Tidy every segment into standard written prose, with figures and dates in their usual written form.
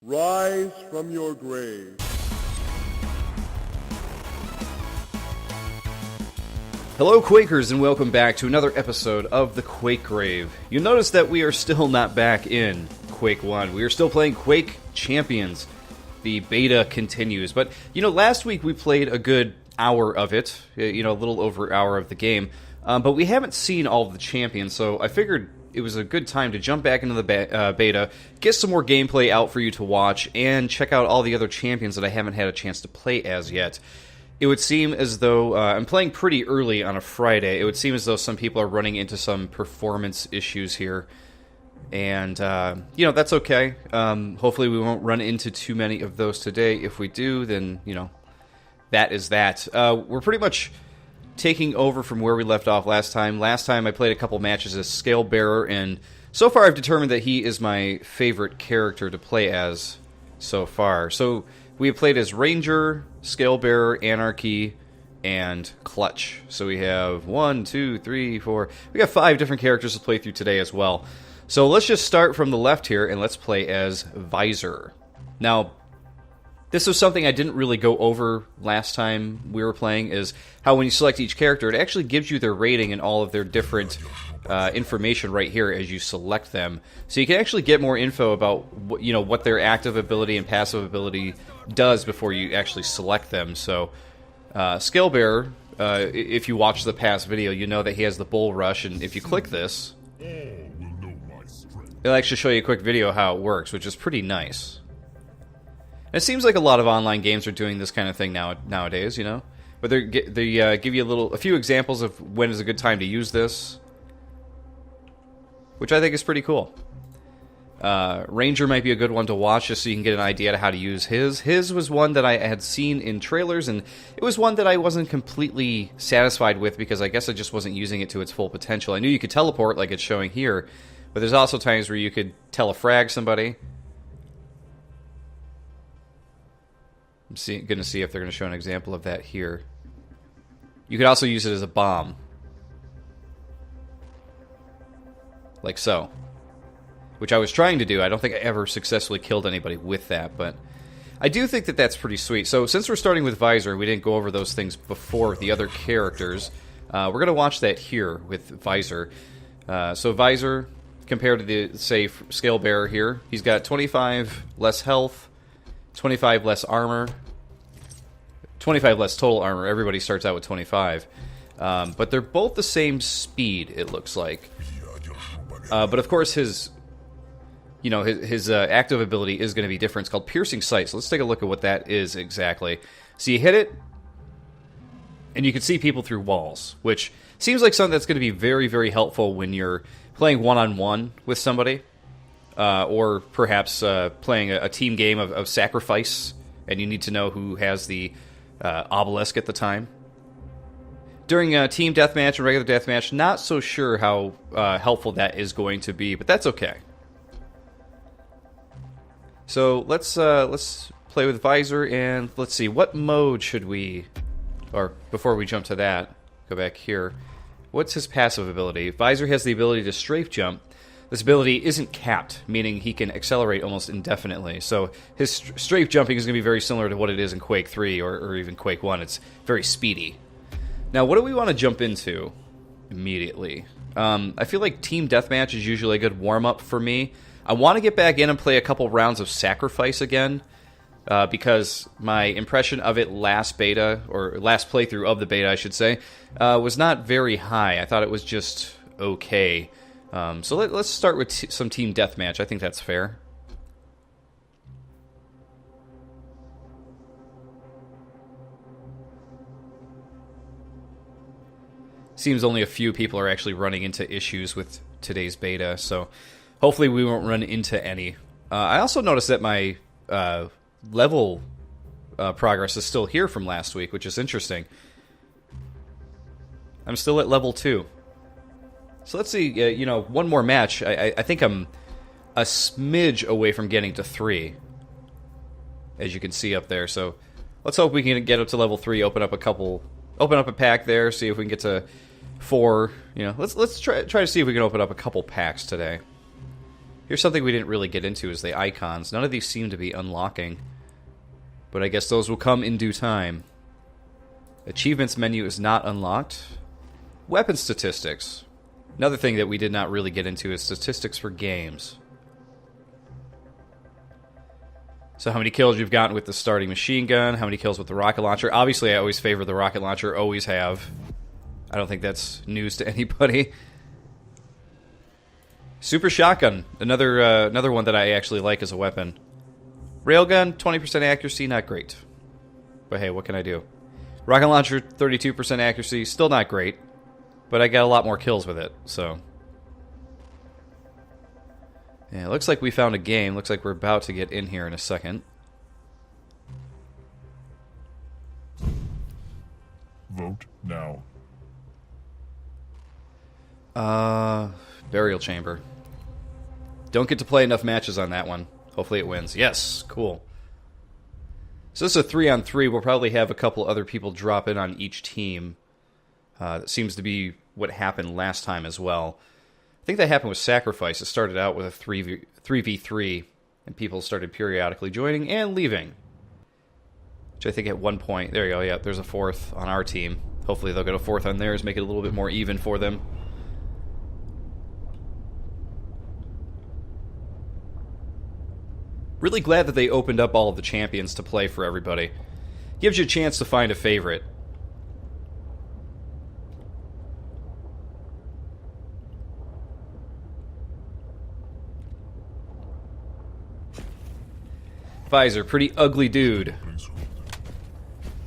Rise from your grave. Hello Quakers, and welcome back to another episode of the Quake Grave. You'll notice that we are still not back in Quake 1. We are still playing Quake Champions. The beta continues. But, last week we played a good hour of it. A little over an hour of the game. But we haven't seen all of the champions, so I figured it was a good time to jump back into the beta, get some more gameplay out for you to watch, and check out all the other champions that I haven't had a chance to play as yet. It would seem as though, I'm playing pretty early on a Friday, it would seem as though some people are running into some performance issues here. And, that's okay. Hopefully we won't run into too many of those today. If we do, then, that is that. We're pretty much taking over from where we left off last time. Last time I played a couple matches as Scale Bearer, and so far I've determined that he is my favorite character to play as so far. So we have played as Ranger, Scale Bearer, Anarchy, and Clutch. So we have 1, 2, 3, 4. We got 5 different characters to play through today as well. So let's just start from the left here, and let's play as Visor. Now, this was something I didn't really go over last time we were playing, is how when you select each character, it actually gives you their rating and all of their different information right here as you select them. So you can actually get more info about what their active ability and passive ability does before you actually select them. So Scale Bearer, if you watch the past video, you know that he has the Bull Rush, and if you click this, it'll actually show you a quick video how it works, which is pretty nice. It seems like a lot of online games are doing this kind of thing nowadays, But they give you a few examples of when is a good time to use this, which I think is pretty cool. Ranger might be a good one to watch just so you can get an idea of how to use his. His was one that I had seen in trailers, and it was one that I wasn't completely satisfied with because I guess I just wasn't using it to its full potential. I knew you could teleport like it's showing here, but there's also times where you could telefrag somebody. I'm going to see if they're going to show an example of that here. You could also use it as a bomb. Like so. Which I was trying to do. I don't think I ever successfully killed anybody with that, but I do think that that's pretty sweet. So since we're starting with Visor, we didn't go over those things before the other characters. We're going to watch that here with Visor. So Visor, compared to the, say, Scale Bearer here, he's got 25 less health, 25 less armor, 25 less total armor. Everybody starts out with 25. But they're both the same speed, it looks like. But of course his active ability is going to be different. It's called Piercing Sight. So let's take a look at what that is exactly. So you hit it, and you can see people through walls, which seems like something that's going to be very, very helpful when you're playing one-on-one with somebody. Or perhaps playing a team game of sacrifice, and you need to know who has the obelisk at the time. During a team deathmatch and regular deathmatch, not so sure how helpful that is going to be, but that's okay. So let's play with Visor, and let's see, what mode should we... Or before we jump to that, go back here. What's his passive ability? Visor has the ability to strafe jump. This ability isn't capped, meaning he can accelerate almost indefinitely. So his strafe jumping is going to be very similar to what it is in Quake 3 or even Quake 1. It's very speedy. Now, what do we want to jump into immediately? I feel like Team Deathmatch is usually a good warm-up for me. I want to get back in and play a couple rounds of Sacrifice again, because my impression of it last beta, or last playthrough of the beta, I should say, was not very high. I thought it was just okay. So let's start with some Team Deathmatch. I think that's fair. Seems only a few people are actually running into issues with today's beta, so hopefully we won't run into any. I also noticed that my level progress is still here from last week, which is interesting. I'm still at level 2. So let's see, one more match. I think I'm a smidge away from getting to 3, as you can see up there. So let's hope we can get up to level 3, open up a pack there, see if we can get to 4. Let's try to see if we can open up a couple packs today. Here's something we didn't really get into is the icons. None of these seem to be unlocking. But I guess those will come in due time. Achievements menu is not unlocked. Weapon statistics. Another thing that we did not really get into is statistics for games. So how many kills you've gotten with the starting machine gun, how many kills with the rocket launcher. Obviously, I always favor the rocket launcher, always have. I don't think that's news to anybody. Super shotgun, another one that I actually like as a weapon. Railgun, 20% accuracy, not great. But hey, what can I do? Rocket launcher, 32% accuracy, still not great. But I got a lot more kills with it, so. Yeah, it looks like we found a game. Looks like we're about to get in here in a second. Vote now. Burial chamber. Don't get to play enough matches on that one. Hopefully it wins. Yes, cool. So this is a 3-on-3. We'll probably have a couple other people drop in on each team. That seems to be what happened last time as well. I think that happened with Sacrifice. It started out with a 3v3, and people started periodically joining and leaving. Which I think at one point... There you go, yeah, there's a fourth on our team. Hopefully they'll get a fourth on theirs, make it a little bit more even for them. Really glad that they opened up all of the champions to play for everybody. Gives you a chance to find a favorite. Visor, pretty ugly dude.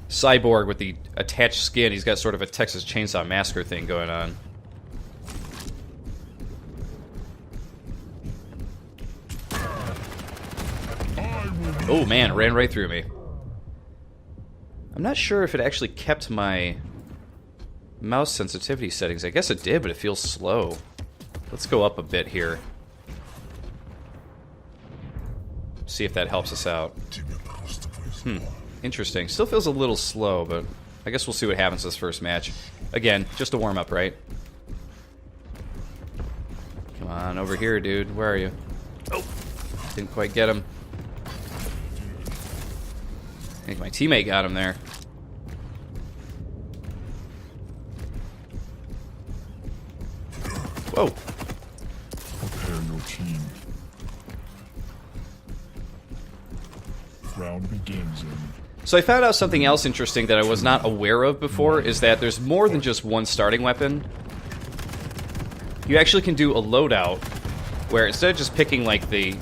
Cyborg with the attached skin. He's got sort of a Texas Chainsaw Massacre thing going on. Oh man, it ran right through me. I'm not sure if it actually kept my mouse sensitivity settings. I guess it did, but it feels slow. Let's go up a bit here. See if that helps us out. Interesting. Still feels a little slow, but I guess we'll see what happens this first match. Again, just a warm-up, right? Come on, over here, dude. Where are you? Oh! Didn't quite get him. I think my teammate got him there. Whoa! Prepare your team. Round begins in... So I found out something else interesting that I was not aware of before, is that there's more than just one starting weapon. You actually can do a loadout where instead of just picking like the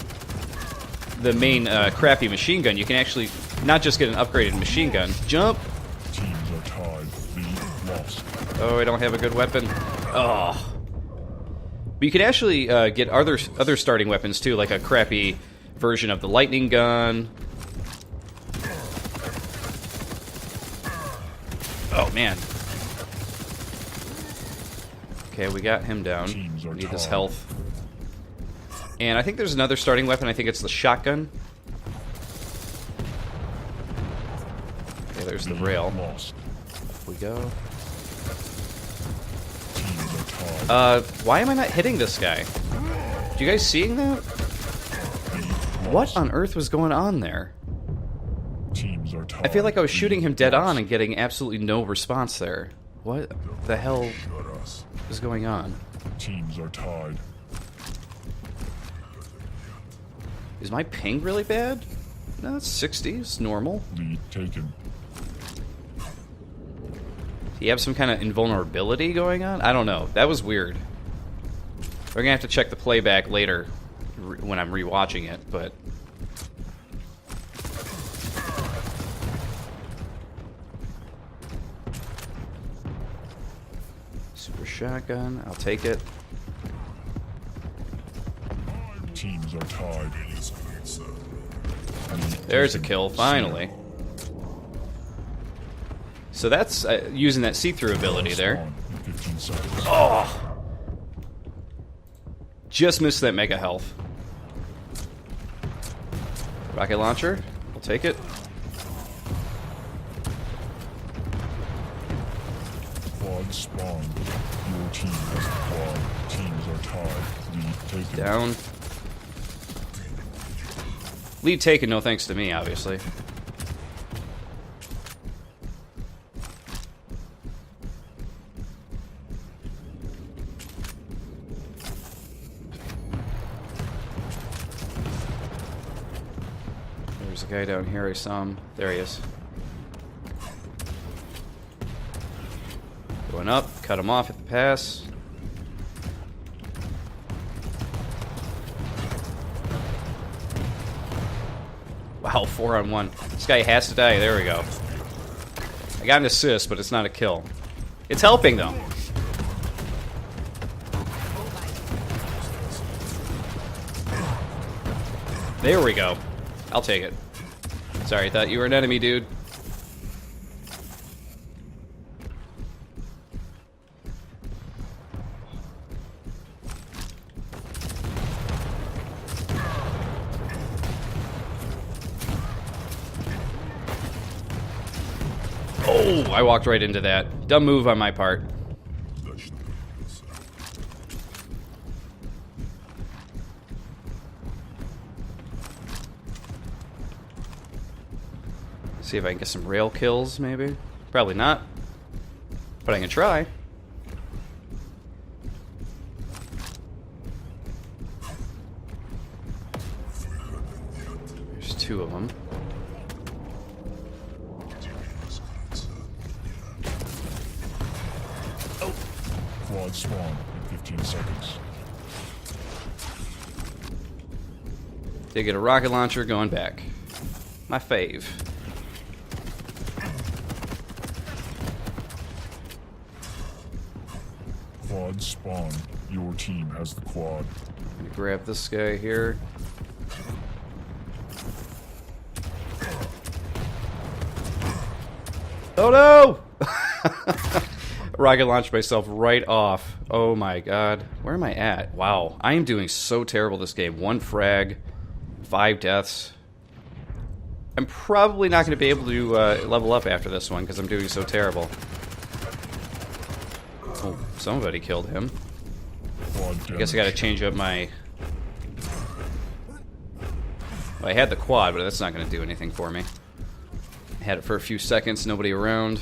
main crappy machine gun, you can actually not just get an upgraded machine gun. Jump! Teams are tied. Lead lost. Oh, I don't have a good weapon. Oh. But you can actually get other starting weapons too, like a crappy version of the lightning gun. Oh, man. Okay, we got him down. We need his health. And I think there's another starting weapon. I think it's the shotgun. Okay, there's the rail. Off we go. Why am I not hitting this guy? Do you guys seeing that? What on earth was going on there? I feel like I was shooting him dead on and getting absolutely no response there. What the hell is going on? Teams are tied. Is my ping really bad? No, it's 60. It's normal. Lead taken. Do you have some kind of invulnerability going on? I don't know. That was weird. We're gonna have to check the playback later when I'm rewatching it, but... Super shotgun, I'll take it. Teams are tied. There's a kill, finally. So that's using that see-through ability there. Oh! Just missed that mega health. Rocket launcher, I'll take it. Quad spawn. Your team has a quad. Teams are tied. Lead taken. Down. Lead taken, no thanks to me, obviously. There's a guy down here, I saw him. There he is. Going up, cut him off at the pass. Wow, 4-on-1. This guy has to die. There we go. I got an assist, but it's not a kill. It's helping, though. There we go. I'll take it. Sorry, I thought you were an enemy, dude. Oh, I walked right into that. Dumb move on my part. See if I can get some rail kills, maybe. Probably not. But I can try. There's 2 of them. Quad spawn in 15 seconds. They get a rocket launcher going back. My fave. Quad spawn. Your team has the quad. Let me grab this guy here. Oh no! Rocket launched myself right off. Oh my god. Where am I at? Wow. I am doing so terrible this game. 1 frag, 5 deaths. I'm probably not going to be able to level up after this one because I'm doing so terrible. Oh, somebody killed him. I guess I got to change up my... Well, I had the quad, but that's not going to do anything for me. I had it for a few seconds, nobody around.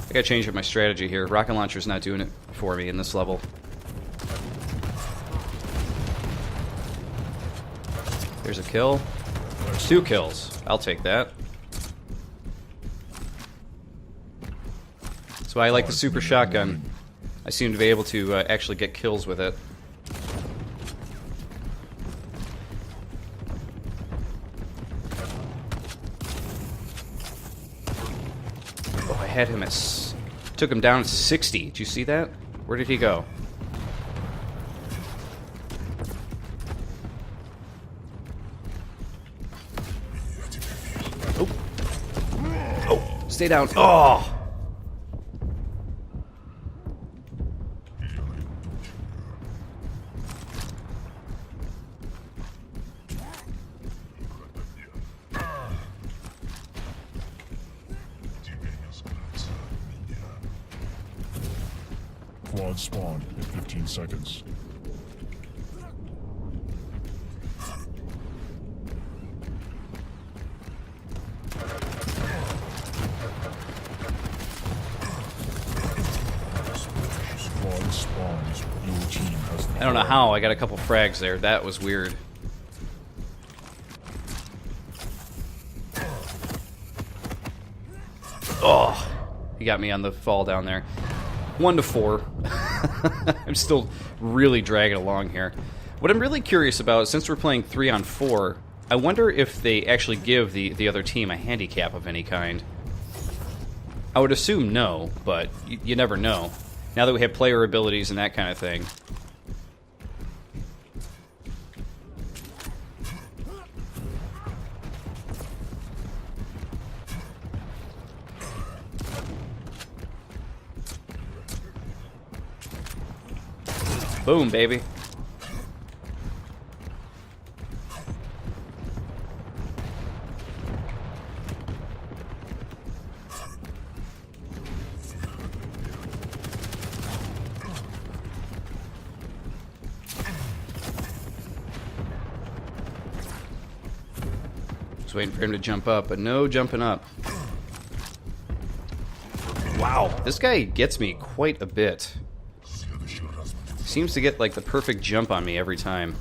I gotta change up my strategy here. Rocket launcher's not doing it for me in this level. There's a kill. 2 kills. I'll take that. That's why I like the super shotgun. I seem to be able to actually get kills with it. Oh, I had him at... Took him down at 60. Did you see that? Where did he go? Oh. Oh, stay down. Oh! Quad spawn in 15 seconds. Quad spawns. Your team has the I don't know how I got a couple frags there. That was weird. Oh, he got me on the fall down there. 1 to 4. I'm still really dragging along here. What I'm really curious about, since we're playing 3-on-4, I wonder if they actually give the other team a handicap of any kind. I would assume no, but you never know. Now that we have player abilities and that kind of thing. Boom, baby. Just waiting for him to jump up, but no jumping up. Wow, this guy gets me quite a bit. Seems to get like the perfect jump on me every time.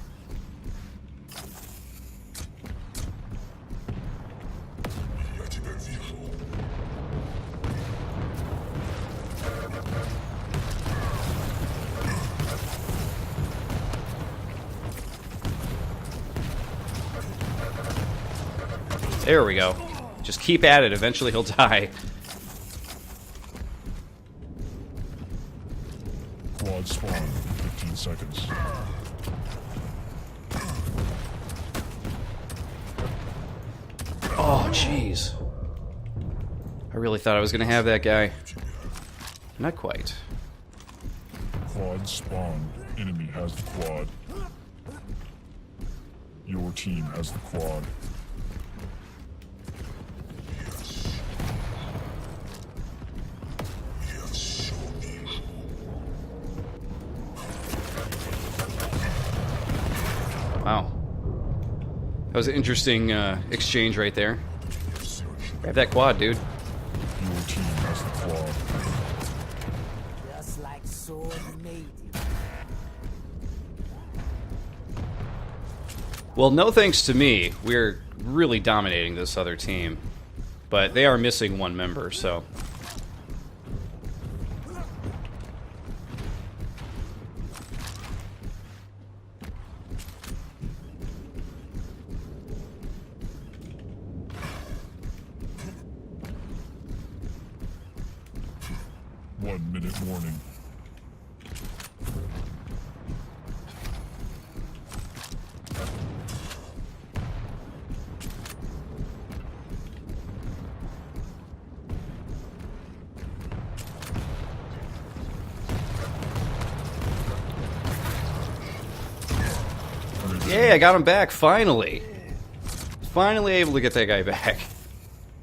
There we go. Just keep at it. Eventually he'll die. Quad spawn in 15 seconds. Oh, jeez. I really thought I was going to have that guy. Not quite. Quad spawned. Enemy has the quad. Your team has the quad. Wow. That was an interesting exchange right there. Grab that quad, dude. Your team has the quad. Just like sword made you. Well, no thanks to me. We're really dominating this other team. But they are missing one member, so... One-minute warning. Yeah, I got him back, finally. Finally able to get that guy back.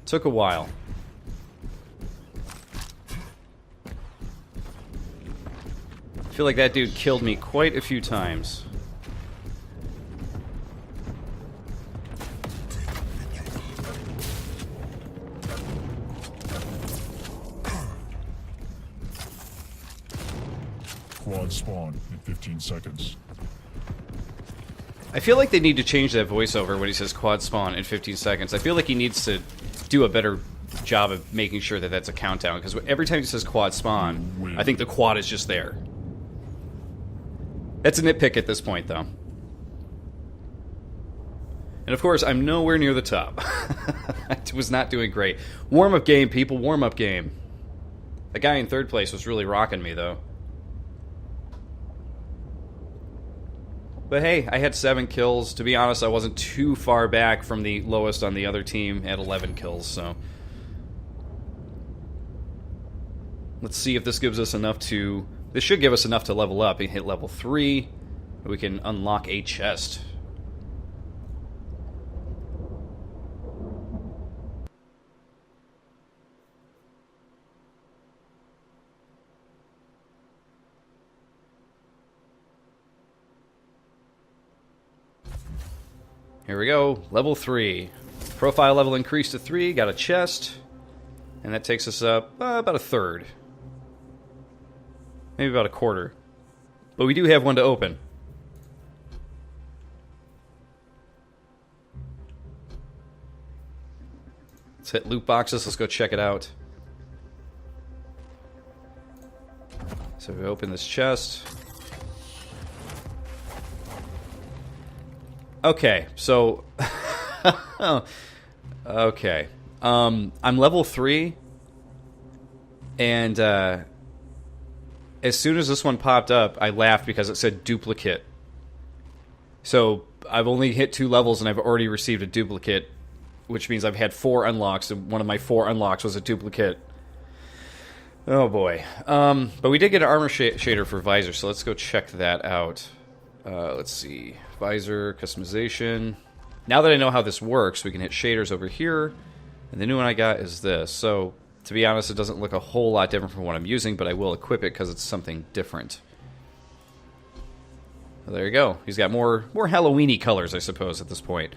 Took a while. I feel like that dude killed me quite a few times. Quad spawn in 15 seconds. I feel like they need to change that voiceover when he says quad spawn in 15 seconds. I feel like he needs to do a better job of making sure that that's a countdown, because every time he says quad spawn, I think the quad is just there. That's a nitpick at this point, though. And of course, I'm nowhere near the top. I was not doing great. Warm-up game, people, warm-up game. The guy in third place was really rocking me, though. But hey, I had 7 kills. To be honest, I wasn't too far back from the lowest on the other team at 11 kills, so... Let's see if this gives us enough to... This should give us enough to level up and hit level 3. We can unlock a chest. Here we go, level 3. Profile level increased to 3, got a chest. And that takes us up about a third. Maybe about a quarter. But we do have one to open. Let's hit loot boxes, let's go check it out. So we open this chest. Okay, so... okay. I'm level 3. And, as soon as this one popped up, I laughed because it said duplicate. So, I've only hit 2 levels and I've already received a duplicate, which means I've had 4 unlocks, and one of my 4 unlocks was a duplicate. Oh boy. But we did get an armor shader for visor, so let's go check that out. Let's see. Visor, customization. Now that I know how this works, we can hit shaders over here. And the new one I got is this. So, to be honest, it doesn't look a whole lot different from what I'm using, but I will equip it because it's something different. Well, there you go. He's got more Halloween-y colors, I suppose, at this point.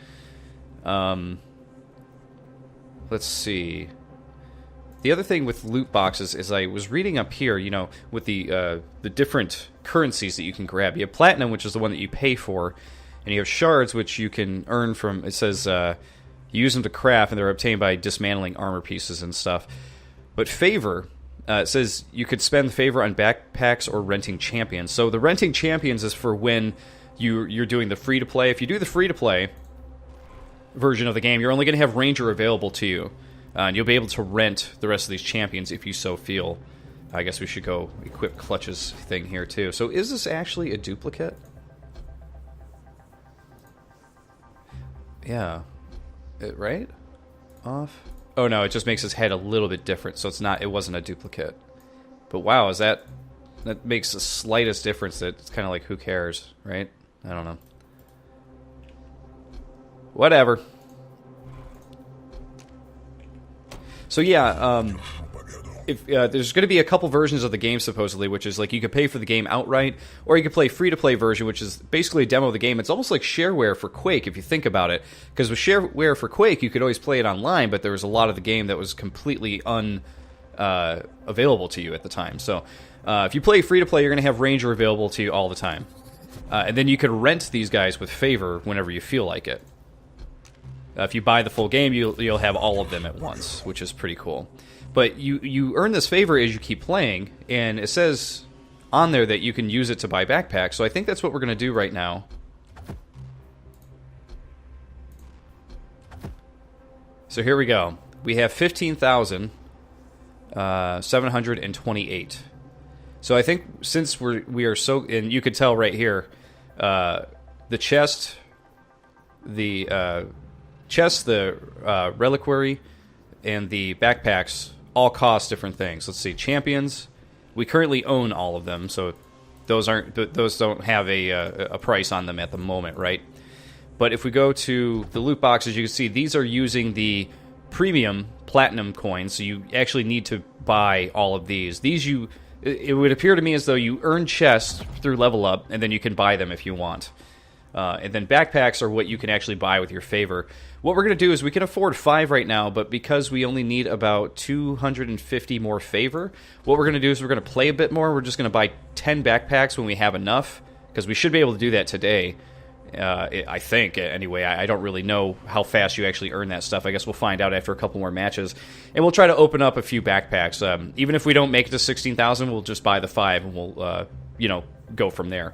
let's see. The other thing with loot boxes is I was reading up here, you know, with the different currencies that you can grab. You have platinum, which is the one that you pay for, and you have shards, which you can earn from. It says you use them to craft, and they're obtained by dismantling armor pieces and stuff. But favor, it says you could spend favor on backpacks or renting champions. So the renting champions is for when you're doing the free to play. If you do the free to play version of the game, you're only going to have Ranger available to you. And you'll be able to rent the rest of these champions if you so feel. I guess we should go equip Clutch's thing here, too. So is this actually a duplicate? Yeah. Right? Off? Oh, no, it just makes his head a little bit different, so it wasn't a duplicate. But wow, that makes the slightest difference. That it's kind of like, who cares, right? I don't know. Whatever. So yeah, if there's going to be a couple versions of the game supposedly, which is like you could pay for the game outright, or you could play free-to-play version, which is basically a demo of the game. It's almost like shareware for Quake if you think about it, because with shareware for Quake you could always play it online, but there was a lot of the game that was completely unavailable to you at the time. So if you play free-to-play, you're going to have Ranger available to you all the time, and then you could rent these guys with favor whenever you feel like it. If you buy the full game, you'll have all of them at once, which is pretty cool. But you earn this favor as you keep playing, and it says on there that you can use it to buy backpacks, so I think that's what we're going to do right now. So here we go. We have 15,728. So I think since we are so... And you could tell right here, the chest... The reliquary, and the backpacks all cost different things. Let's see, champions. We currently own all of them, so those don't have a price on them at the moment, right? But if we go to the loot boxes, you can see these are using the premium platinum coins, so you actually need to buy all of these. It would appear to me as though you earn chests through level up, and then you can buy them if you want. And then backpacks are what you can actually buy with your favor. What we're going to do is we can afford 5 right now, but because we only need about 250 more favor, what we're going to do is we're going to play a bit more. We're just going to buy 10 backpacks when we have enough, because we should be able to do that today. I think, anyway. I don't really know how fast you actually earn that stuff. I guess we'll find out after a couple more matches. And we'll try to open up a few backpacks. Even if we don't make it to 16,000, we'll just buy the 5, and we'll, go from there.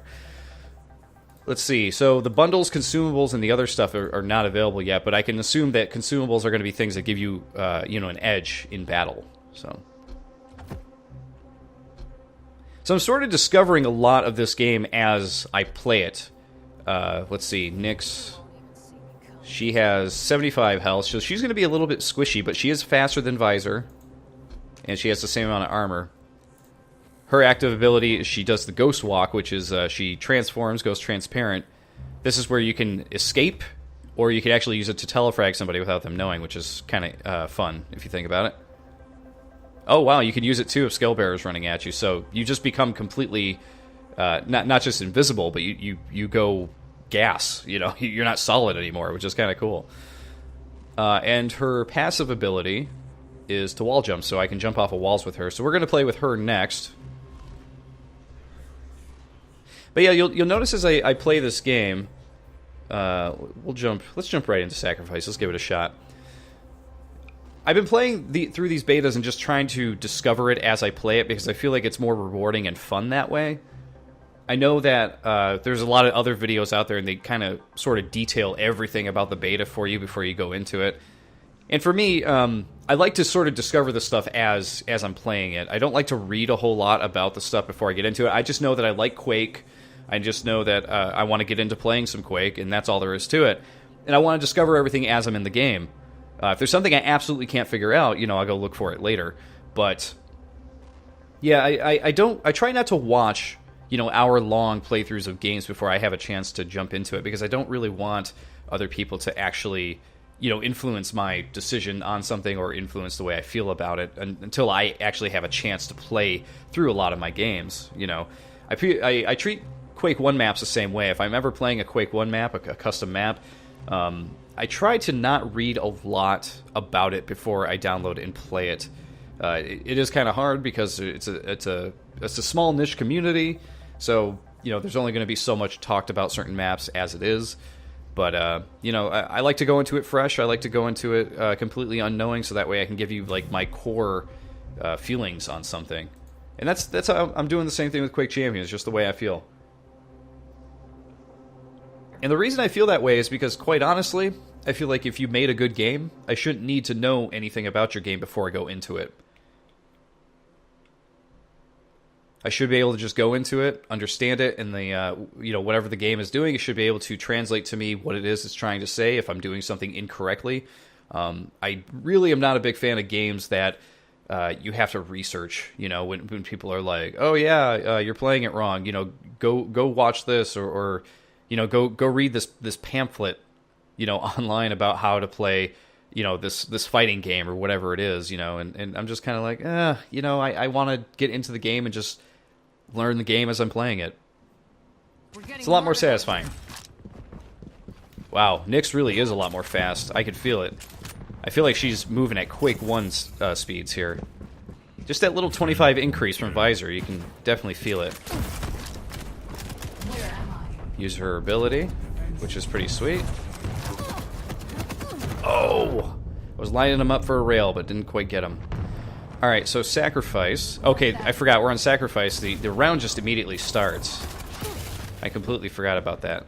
Let's see. So the bundles, consumables, and the other stuff are not available yet, but I can assume that consumables are going to be things that give you, an edge in battle. So I'm sort of discovering a lot of this game as I play it. Let's see. Nyx, she has 75 health, so she's going to be a little bit squishy, but she is faster than Visor, and she has the same amount of armor. Her active ability is she does the Ghost Walk, which is she transforms, goes transparent. This is where you can escape, or you can actually use it to telefrag somebody without them knowing, which is kind of fun, if you think about it. Oh, wow, you can use it, too, if Scalebearer's running at you. So you just become completely, not just invisible, but you go gas. You're not solid anymore, which is kind of cool. And her passive ability is to wall jump, so I can jump off of walls with her. So we're going to play with her next. But yeah, you'll notice as I play this game, let's jump right into Sacrifice. Let's give it a shot. I've been playing through these betas and just trying to discover it as I play it, because I feel like it's more rewarding and fun that way. I know that there's a lot of other videos out there, and they kind of sort of detail everything about the beta for you before you go into it. And for me, I like to sort of discover the stuff as I'm playing it. I don't like to read a whole lot about the stuff before I get into it. I just know that I like Quake. I just know that I want to get into playing some Quake, and that's all there is to it. And I want to discover everything as I'm in the game. If there's something I absolutely can't figure out, I'll go look for it later. But yeah, I try not to watch, hour-long playthroughs of games before I have a chance to jump into it, because I don't really want other people to actually, influence my decision on something or influence the way I feel about it until I actually have a chance to play through a lot of my games. I treat Quake 1 maps the same way. If I'm ever playing a Quake 1 map, a custom map, I try to not read a lot about it before I download and play it. It is kind of hard because it's a small niche community, so you know there's only going to be so much talked about certain maps as it is. But you know, I like to go into it fresh. I like to go into it completely unknowing, so that way I can give you like my core feelings on something. And that's how I'm doing the same thing with Quake Champions, just the way I feel. And the reason I feel that way is because, quite honestly, I feel like if you made a good game, I shouldn't need to know anything about your game before I go into it. I should be able to just go into it, understand it, and the you know, whatever the game is doing, it should be able to translate to me what it is it's trying to say if I'm doing something incorrectly. I really am not a big fan of games that you have to research. You know, when people are like, "Oh yeah, you're playing it wrong," you know, go watch this, or you know, go read this pamphlet, you know, online about how to play, you know, this fighting game or whatever it is, you know, and I'm just kind of like, you know, I want to get into the game and just learn the game as I'm playing it. It's a lot more satisfying. Wow, Nyx really is a lot more fast. I could feel it. I feel like she's moving at Quake 1's speeds here. Just that little 25 increase from Visor, you can definitely feel it. Use her ability, which is pretty sweet. Oh! I was lining him up for a rail, but didn't quite get him. Alright, so Sacrifice. Okay, I forgot, we're on Sacrifice. The round just immediately starts. I completely forgot about that.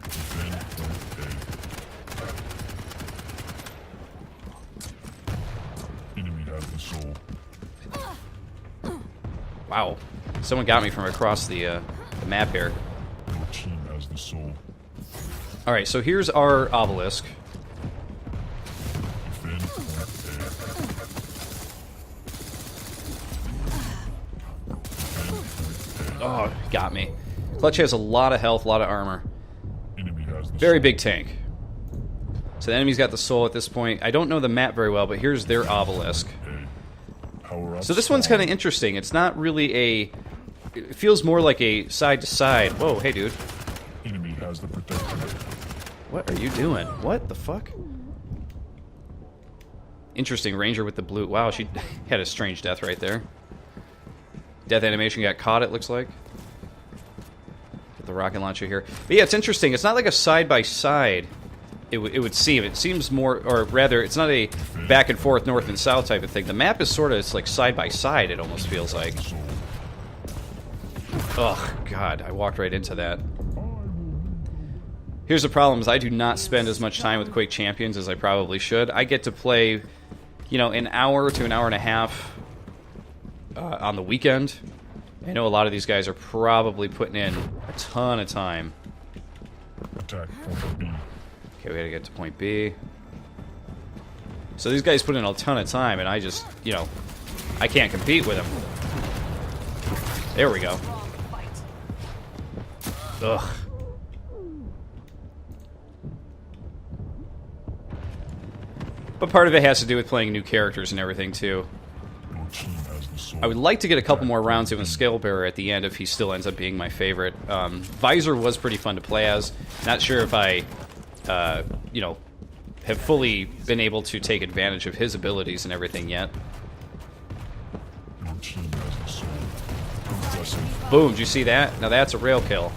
Wow. Someone got me from across the map here. Alright, so here's our obelisk. Oh, got me. Clutch has a lot of health, a lot of armor. Very big tank. So the enemy's got the soul at this point. I don't know the map very well, but here's their obelisk. So this one's kind of interesting. It's not really a... It feels more like a side-to-side. Whoa, hey, dude. Enemy has the protection. What are you doing? What the fuck? Interesting, Ranger with the blue. Wow, she had a strange death right there. Death animation got caught, it looks like. Get the rocket launcher here. But yeah, it's interesting. It's not like a side-by-side, it would seem. It seems more, or rather, it's not a back-and-forth, north and south type of thing. The map is sort of, it's like side-by-side, it almost feels like. Oh, God, I walked right into that. Here's the problem, is I do not spend as much time with Quake Champions as I probably should. I get to play, you know, an hour to an hour and a half on the weekend. I know a lot of these guys are probably putting in a ton of time. Attack point B. Okay, we gotta get to point B. So these guys put in a ton of time, and I just, you know, I can't compete with them. There we go. Ugh. But part of it has to do with playing new characters and everything, too. I would like to get a couple more rounds in with Scalebearer at the end if he still ends up being my favorite. Visor was pretty fun to play as. Not sure if I, you know, have fully been able to take advantage of his abilities and everything yet. Boom, did you see that? Now that's a rail kill.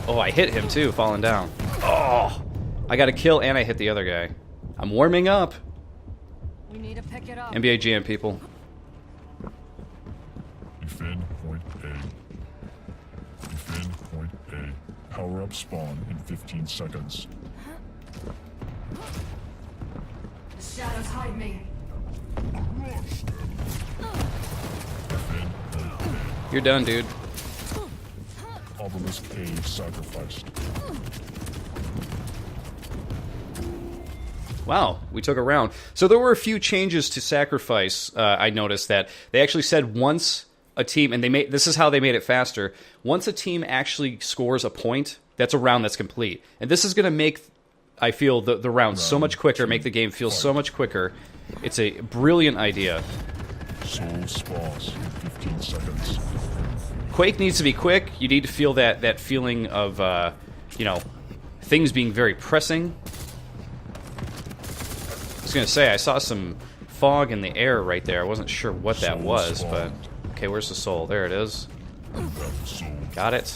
Oh, I hit him too, falling down. Oh! I got a kill and I hit the other guy. I'm warming up. We need to pick it up. NBA Jam, people. Defend point A. Defend point A. Power up spawn in 15 seconds. The shadows hide me. You're done, dude. Obelisk A sacrificed. Wow, we took a round. So there were a few changes to Sacrifice. I noticed that they actually said once a team, and this is how they made it faster. Once a team actually scores a point, that's a round that's complete. And this is going to make, I feel, the round so much quicker, make the game feel so much quicker. It's a brilliant idea. Soul spawns in 15 seconds. Quake needs to be quick. You need to feel that feeling of, you know, things being very pressing. was gonna say, I saw some fog in the air right there. I wasn't sure what that was, but... Okay, where's the soul? There it is. Got it.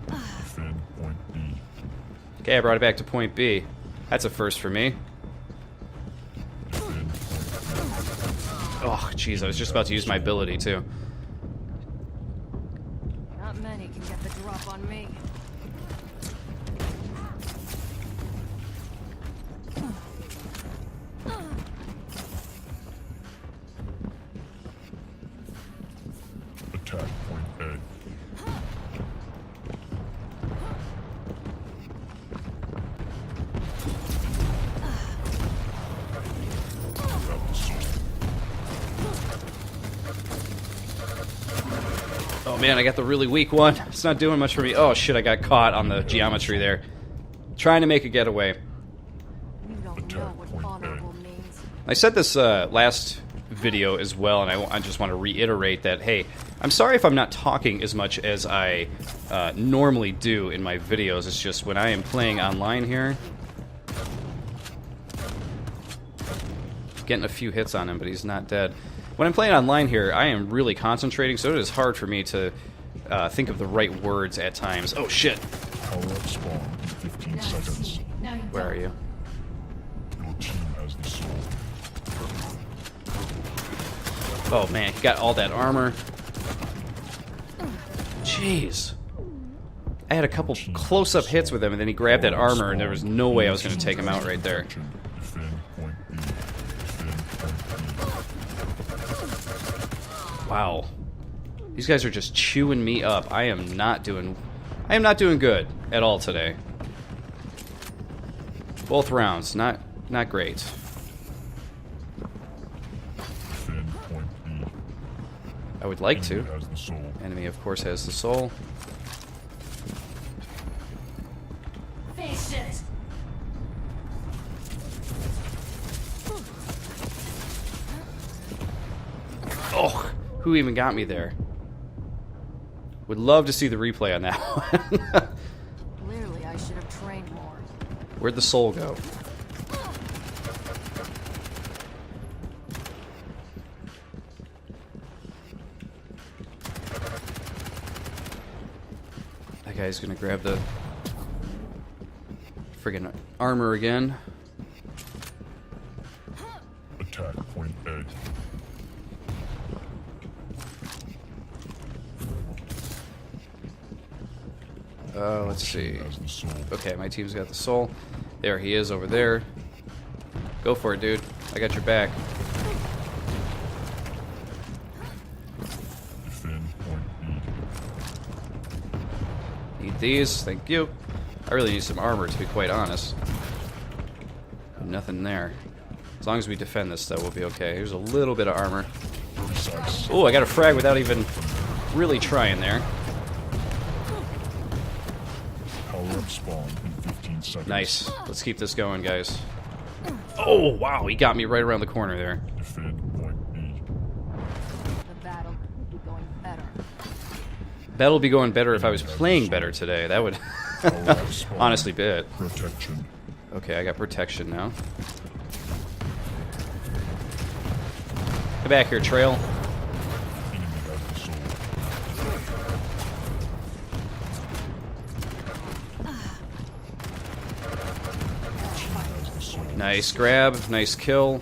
Defend point B. Okay, I brought it back to point B. That's a first for me. Oh, jeez, I was just about to use my ability, too. Not many can get the drop on me. Attack point A. Without the soul. Oh man, I got the really weak one. It's not doing much for me. Oh shit, I got caught on the geometry there. Trying to make a getaway. You don't know what honorable means. I said this last video as well, and I just want to reiterate that, hey, I'm sorry if I'm not talking as much as I normally do in my videos. It's just when I am playing online here, getting a few hits on him, but he's not dead. When I'm playing online here, I am really concentrating, so it is hard for me to think of the right words at times. Oh shit! Power up spawn in 15 seconds. Where are you? Your team has the soul. Oh man, he got all that armor. Jeez. I had a couple close-up hits with him, and then he grabbed that armor, and there was no way I was going to take him out right there. Defend point B. Defend point B. Wow. These guys are just chewing me up. I am not doing good at all today. Both rounds, not great. Defend point B. I would like to. Enemy has the soul. Enemy, of course, has the soul. Face it. Oh, who even got me there? Would love to see the replay on that one. Clearly, I should have trained more. Where'd the soul go? That guy's gonna grab the friggin' armor again. Attack point A. Let's see. Has the soul. Okay, my team's got the soul. There he is over there. Go for it, dude. I got your back. Defend point B. Need these. Thank you. I really need some armor, to be quite honest. Nothing there. As long as we defend this, though, we'll be okay. Here's a little bit of armor. Oh, I got a frag without even really trying there. Power up spawn in 15 seconds. Nice. Let's keep this going, guys. Oh, wow. He got me right around the corner there. Defend point B. The battle will be going better. That'll be going better if I was playing better today. That would Power up spawn. honestly be it. Protection. Okay, I got protection now. Get back here, Trail. Enemy has the soul. Team has the soul. Nice grab, nice kill.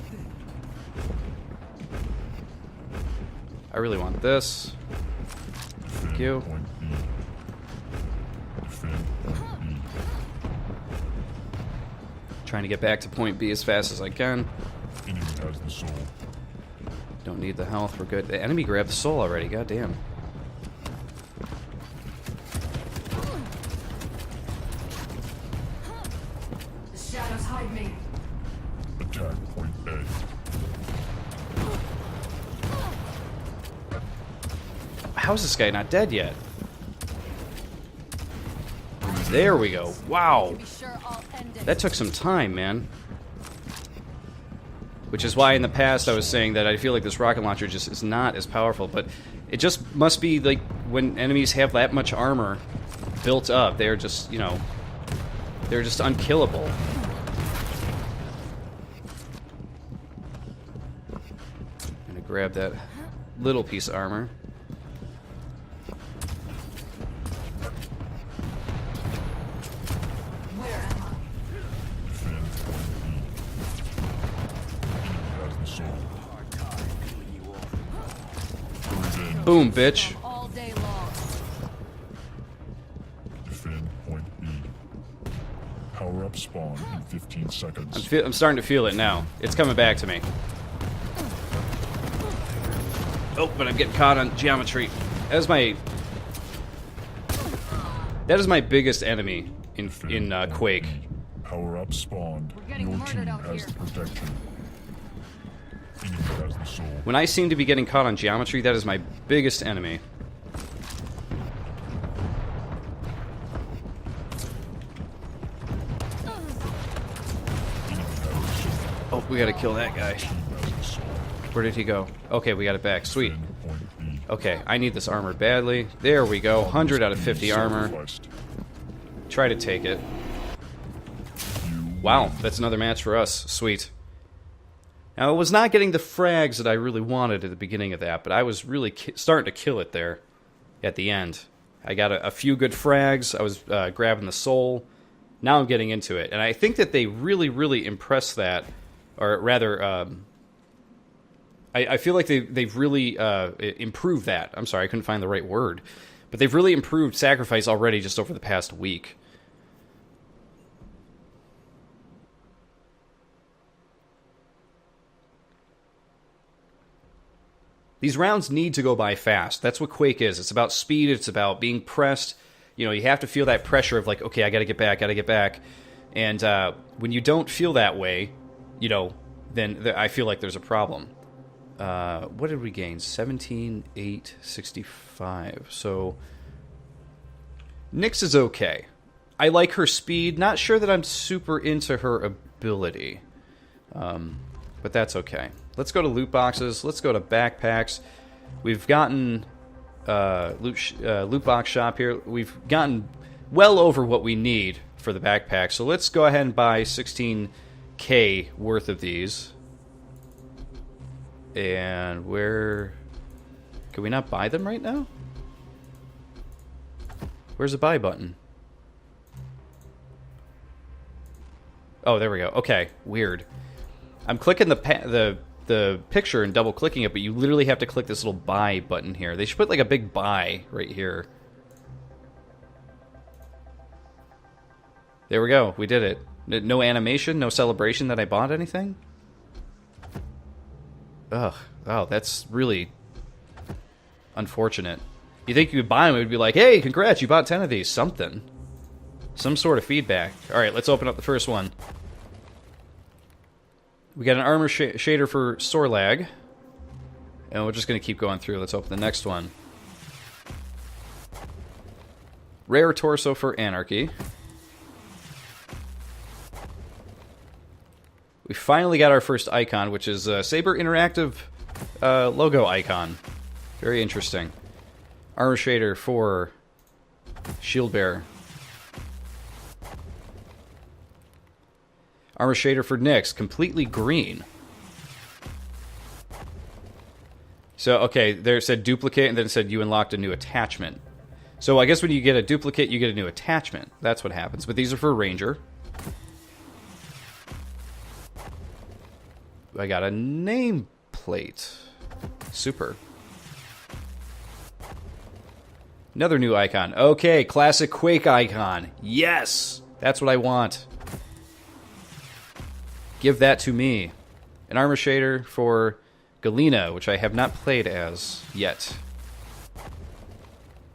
I really want this. Defend you. point B. Defend point B. Trying to get back to point B as fast as I can. Enemy has the soul. Don't need the health, we're good. The enemy grabbed the soul already, goddamn. The shadows hide me. Attack point A. How is this guy not dead yet? There we go. Wow. Be sure I'll end it. That took some time, man. Which is why in the past I was saying that I feel like this rocket launcher just is not as powerful, but it just must be like when enemies have that much armor built up, they're just, you know, They're just unkillable. I'm gonna grab that little piece of armor. Defend point B. Enemy has the soul. Move in. Boom, bitch. All day long. Defend point B. Power up spawn in 15 seconds. I'm starting to feel it now. It's coming back to me. Oh, but I'm getting caught on geometry. That is my biggest enemy in Quake. Power up spawned. getting Your murdered team out has here. the protection. Enemy has the soul. When I seem to be getting caught on geometry, that is my biggest enemy. Oh, we gotta kill that guy. Team has the soul. Where did he go? Okay, we got it back. Sweet. Defend point B. Okay, I need this armor badly. There we go. 100 out of 50 armor. Sacrificed. Try to take it. You Wow, that's another match for us. Sweet. Now, I was not getting the frags that I really wanted at the beginning of that, but I was really starting to kill it there at the end. I got a few good frags. I was grabbing the soul. Now I'm getting into it. And I think that they really, really impressed that. Or rather, I feel like they've really improved that. I'm sorry, I couldn't find the right word. But they've really improved Sacrifice already just over the past week. These rounds need to go by fast. That's what Quake is. It's about speed. It's about being pressed. You know, you have to feel that pressure of like, okay, I gotta get back. And when you don't feel that way, you know, then I feel like there's a problem. What did we gain? 17, 8, 65. So, Nyx is okay. I like her speed. Not sure that I'm super into her ability. But that's okay. Let's go to loot boxes. Let's go to backpacks. We've gotten loot box shop here. We've gotten well over what we need for the backpack. So let's go ahead and buy 16k worth of these. And where... Can we not buy them right now? Where's the buy button? Oh, there we go. Okay, weird. I'm clicking the picture and double clicking it, but you literally have to click this little buy button here. They should put like a big buy right here. There we go. We did it. No animation, no celebration that I bought anything. Ugh. Oh, that's really unfortunate. You think you could buy them, it would be like, hey, congrats, you bought 10 of these. Something. Some sort of feedback. Alright, let's open up the first one. We got an armor shader for Sorlag. And we're just going to keep going through. Let's open the next one. Rare torso for Anarchy. We finally got our first icon, which is a Saber Interactive logo icon. Very interesting. Armor shader for Shield Bearer. Armor shader for Nyx, completely green. So, okay, there it said duplicate, and then it said you unlocked a new attachment. So I guess when you get a duplicate, you get a new attachment. That's what happens. But these are for Ranger. I got a nameplate. Super. Another new icon. Okay, classic Quake icon. Yes! That's what I want. Give that to me. An armor shader for Galena, which I have not played as yet.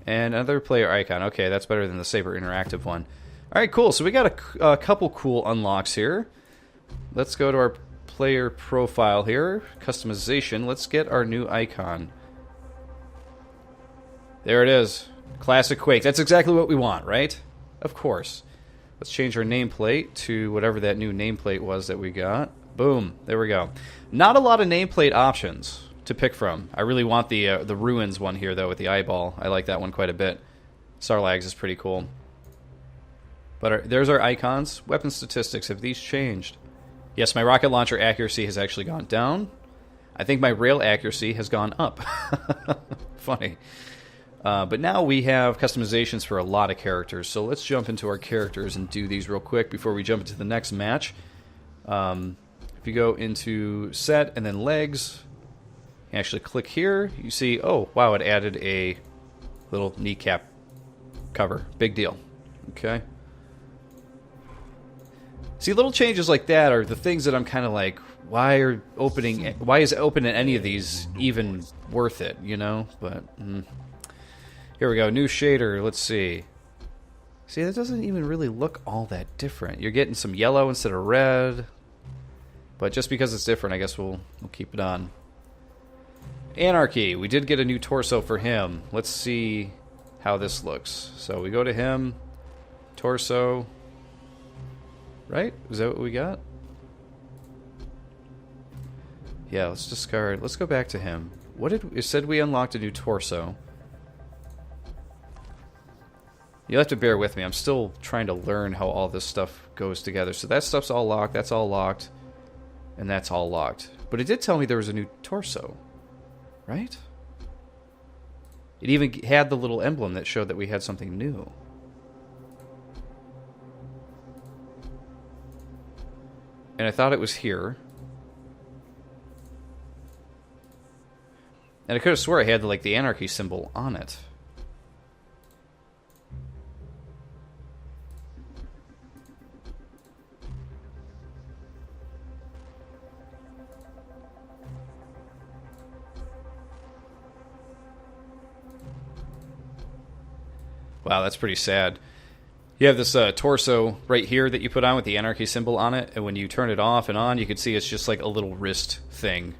And another player icon. Okay, that's better than the Saber Interactive one. Alright, cool. So we got a couple cool unlocks here. Let's go to our player profile here. Customization. Let's get our new icon. There it is. Classic Quake. That's exactly what we want, right? Of course. Let's change our nameplate to whatever that new nameplate was that we got. Boom. There we go. Not a lot of nameplate options to pick from. I really want the Ruins one here, though, with the eyeball. I like that one quite a bit. Sarlacc is pretty cool. But there's our icons. Weapon statistics. Have these changed? Yes, my rocket launcher accuracy has actually gone down. I think my rail accuracy has gone up. Funny. But now we have customizations for a lot of characters. So let's jump into our characters and do these real quick before we jump into the next match. If you go into set and then legs, you actually click here. You see, oh, wow, it added a little kneecap cover. Big deal. Okay. See, little changes like that are the things that I'm kind of like, why is opening any of these even worth it, you know? But here we go, new shader. Let's see. See, that doesn't even really look all that different. You're getting some yellow instead of red, but just because it's different, I guess we'll keep it on. Anarchy. We did get a new torso for him. Let's see how this looks. So we go to him, torso. Right? Is that what we got? Yeah, let's discard. Let's go back to him. It said we unlocked a new torso. You'll have to bear with me. I'm still trying to learn how all this stuff goes together. So that stuff's all locked. That's all locked. And that's all locked. But it did tell me there was a new torso. Right? It even had the little emblem that showed that we had something new. And I thought it was here. And I could have swore I had like the anarchy symbol on it. Wow, that's pretty sad. You have this torso right here that you put on with the anarchy symbol on it, and when you turn it off and on, you can see it's just like a little wrist thing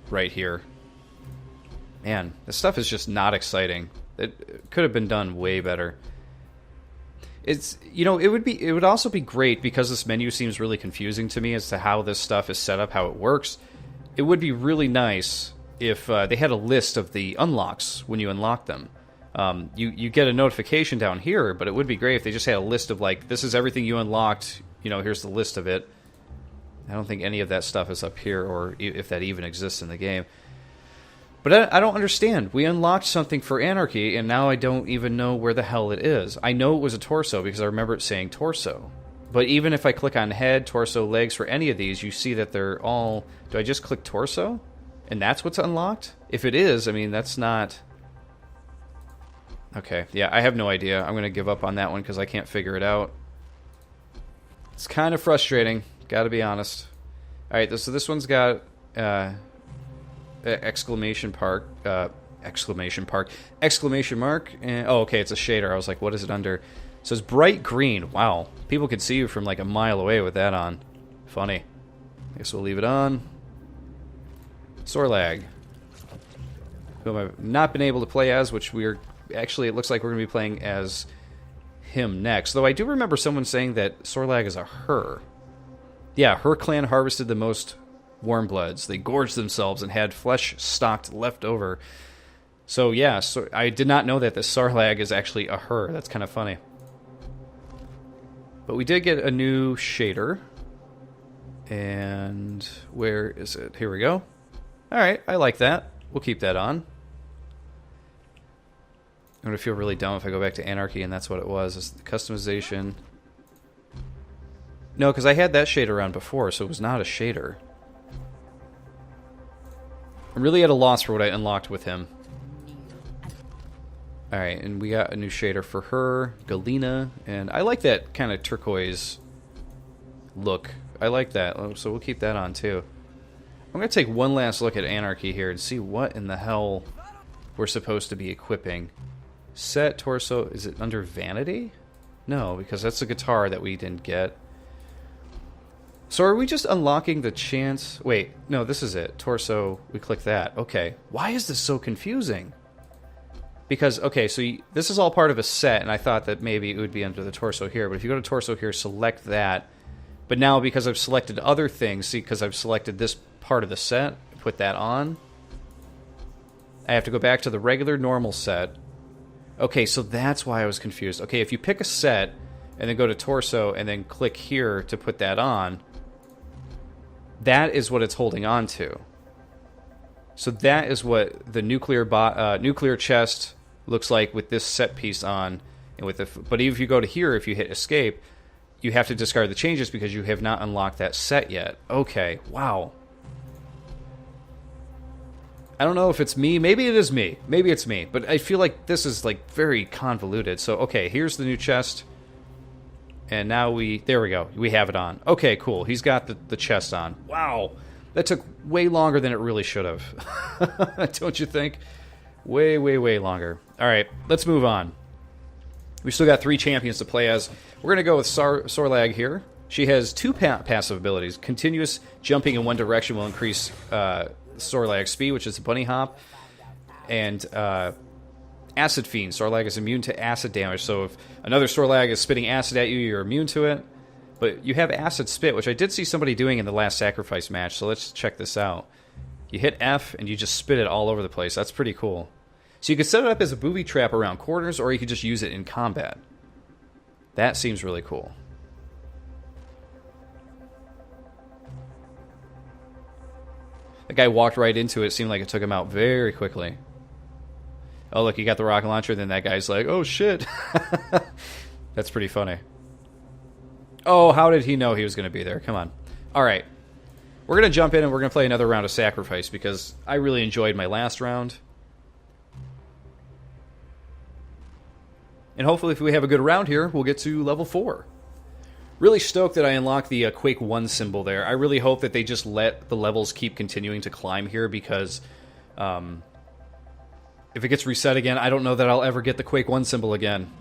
right here. Man, this stuff is just not exciting. It could have been done way better. It's, you know, it would also be great, because this menu seems really confusing to me as to how this stuff is set up, how it works. It would be really nice if they had a list of the unlocks when you unlock them. You get a notification down here, but it would be great if they just had a list of, like, this is everything you unlocked, you know, here's the list of it. I don't think any of that stuff is up here, or if that even exists in the game. But I don't understand. We unlocked something for Anarchy, and now I don't even know where the hell it is. I know it was a torso, because I remember it saying torso. But even if I click on head, torso, legs for any of these, you see that they're all... Do I just click torso? And that's what's unlocked? If it is, I mean, that's not... Okay, yeah, I have no idea. I'm going to give up on that one because I can't figure it out. It's kind of frustrating, gotta be honest. Alright, so this one's got exclamation mark. And, oh, okay, it's a shader. I was like, what is it under? It says bright green. Wow, people could see you from like a mile away with that on. Funny. I guess we'll leave it on. Sorlag, whom I've not been able to play as, which we're... Actually, it looks like we're going to be playing as him next. Though I do remember someone saying that Sorlag is a her. Yeah, her clan harvested the most warmbloods. They gorged themselves and had flesh stocked left over. So yeah, so I did not know that the Sorlag is actually a her. That's kind of funny. But we did get a new shader. And where is it? Here we go. Alright, I like that. We'll keep that on. I'm going to feel really dumb if I go back to Anarchy and that's what it was. It's the customization. No, because I had that shader on before, so it was not a shader. I'm really at a loss for what I unlocked with him. Alright, and we got a new shader for her, Galena, and I like that kind of turquoise look. I like that, so we'll keep that on too. I'm going to take one last look at Anarchy here and see what in the hell we're supposed to be equipping. Set, torso, is it under vanity? No, because that's a guitar that we didn't get. So are we just unlocking the chance... Wait, no, this is it. Torso, we click that. Okay. Why is this so confusing? Because, okay, so this is all part of a set, and I thought that maybe it would be under the torso here. But if you go to torso here, select that. But now, because I've selected other things, see, because I've selected this part of the set, put that on, I have to go back to the regular normal set. Okay, so that's why I was confused. Okay, if you pick a set, and then go to torso, and then click here to put that on, that is what it's holding on to. So that is what the nuclear chest looks like with this set piece on. And with the, but if you go to here, if you hit escape, you have to discard the changes because you have not unlocked that set yet. Okay, wow. I don't know if it's me. Maybe it is me. Maybe it's me. But I feel like this is like very convoluted. So, okay, here's the new chest. And now there we go. We have it on. Okay, cool. He's got the chest on. Wow. That took way longer than it really should have. Don't you think? Way, way, way longer. All right, let's move on. We still got 3 champions to play as. We're going to go with Sorlag here. She has 2 passive abilities. Continuous jumping in one direction will increase Sorlag's speed, which is a bunny hop. And Acid Fiend. Sorlag is immune to acid damage. So if another Sorlag is spitting acid at you, you're immune to it. But you have Acid Spit, which I did see somebody doing in the last Sacrifice match. So let's check this out. You hit F, and you just spit it all over the place. That's pretty cool. So you could set it up as a booby trap around corners, or you could just use it in combat. That seems really cool. The guy walked right into it. Seemed like it took him out very quickly. Oh, look, he got the rocket launcher, then that guy's like, oh, shit. That's pretty funny. Oh, how did he know he was going to be there? Come on. All right. We're going to jump in, and we're going to play another round of Sacrifice, because I really enjoyed my last round. And hopefully if we have a good round here, we'll get to level 4. Really stoked that I unlocked the Quake 1 symbol there. I really hope that they just let the levels keep continuing to climb here, because if it gets reset again, I don't know that I'll ever get the Quake 1 symbol again.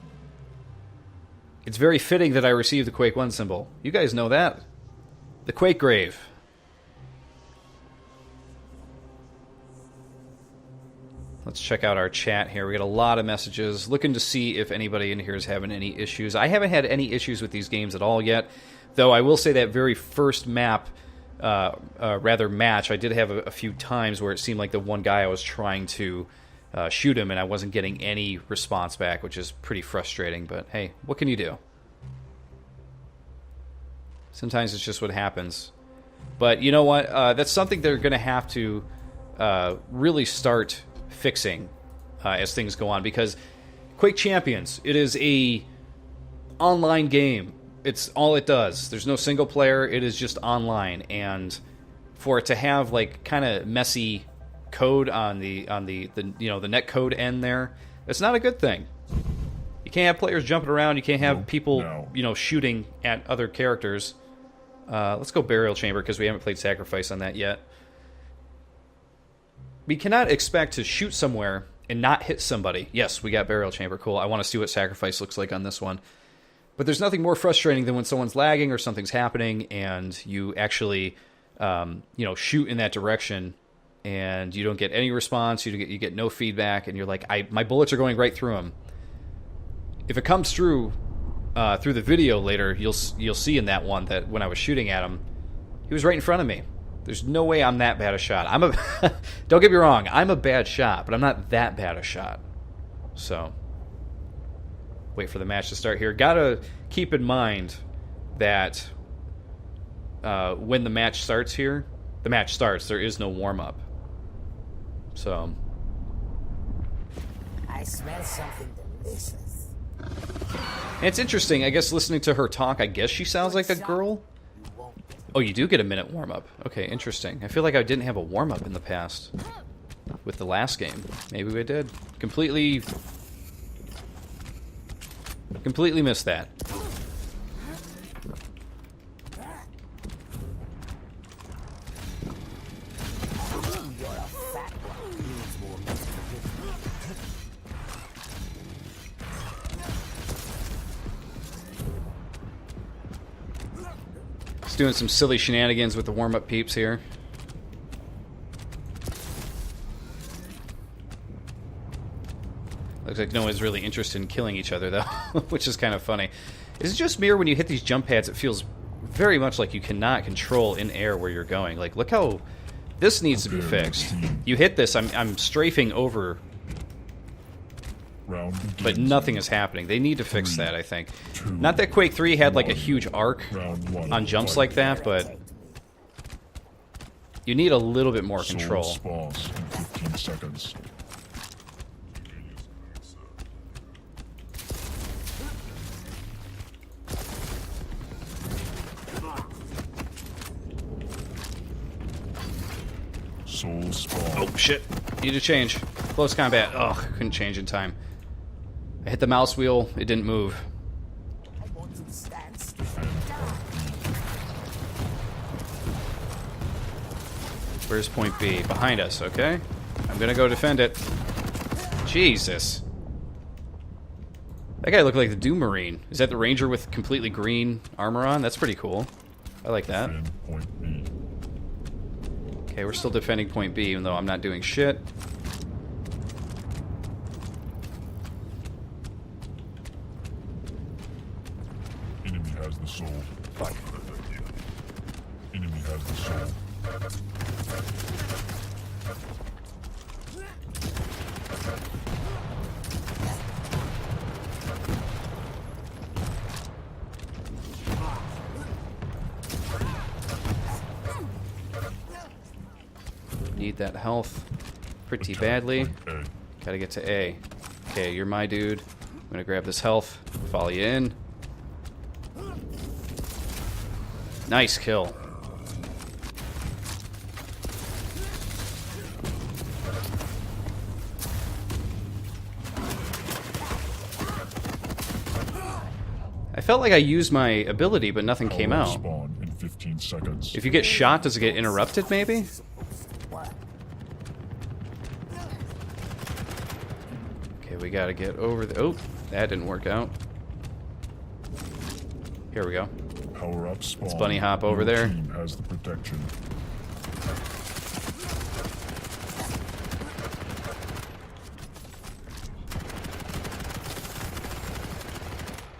It's very fitting that I received the Quake 1 symbol. You guys know that. The Quake Grave. Let's check out our chat here. We got a lot of messages. Looking to see if anybody in here is having any issues. I haven't had any issues with these games at all yet. Though I will say that very first match, I did have a few times where it seemed like the one guy I was trying to shoot him and I wasn't getting any response back, which is pretty frustrating. But hey, what can you do? Sometimes it's just what happens. But you know what? That's something they're going to have to really start fixing as things go on, because Quake Champions, it is a online game. It's all it does. There's no single player. It is just online, and for it to have like kind of messy code on the net code end there, it's not a good thing. You can't have players jumping around. You can't have people shooting at other characters. Let's go Burial Chamber because we haven't played Sacrifice on that yet. We cannot expect to shoot somewhere and not hit somebody. Yes, we got Burial Chamber. Cool. I want to see what Sacrifice looks like on this one. But there's nothing more frustrating than when someone's lagging or something's happening and you actually, shoot in that direction and you don't get any response. You get no feedback, and you're like, my bullets are going right through him. If it comes through the video later, you'll see in that one that when I was shooting at him, he was right in front of me. There's no way I'm that bad a shot. Don't get me wrong, I'm a bad shot, but I'm not that bad a shot. So, wait for the match to start here. Gotta keep in mind that when the match starts here, the match starts, there is no warm-up. So, I smell something delicious. And it's interesting, I guess listening to her talk, I guess she sounds like a girl. Oh, you do get a minute warm-up. Okay, interesting. I feel like I didn't have a warm-up in the past with the last game. Maybe we did. Completely missed that. Just doing some silly shenanigans with the warm-up peeps here. Looks like no one's really interested in killing each other, though, which is kind of funny. Is it just me, or when you hit these jump pads, it feels very much like you cannot control in air where you're going? Like, look how this needs to be fixed. You hit this, I'm strafing over Round begins. but nothing is happening. They need to fix that, I think. Not that Quake 3 had like a huge arc Round 1. on jumps like that, but you need a little bit more Soul control. spawns in 15 seconds. Soul spawn. Oh, shit. Need to change. Close combat. Ugh, couldn't change in time. I hit the mouse wheel. It didn't move. I want to stand still. Defend point Where's point B? Behind us, okay? I'm gonna go defend it. Jesus. That guy looked like the Doom Marine. Is that the Ranger with completely green armor on? That's pretty cool. I like that. Defend point B. Okay, we're still defending point B, even though I'm not doing shit. Enemy has the soul. Fuck. Enemy has the soul. Need that health pretty Attack badly. point A. Gotta get to A. Okay, you're my dude. I'm gonna grab this health, follow you in. Nice kill. I felt like I used my ability, but nothing came Power up out. Spawn in 15 seconds. If you get shot, does it get interrupted, maybe? What? Okay, we gotta get over the... Oh, that didn't work out. Here we go. Power up spawn. Let's bunny hop over Your there. Team has the protection.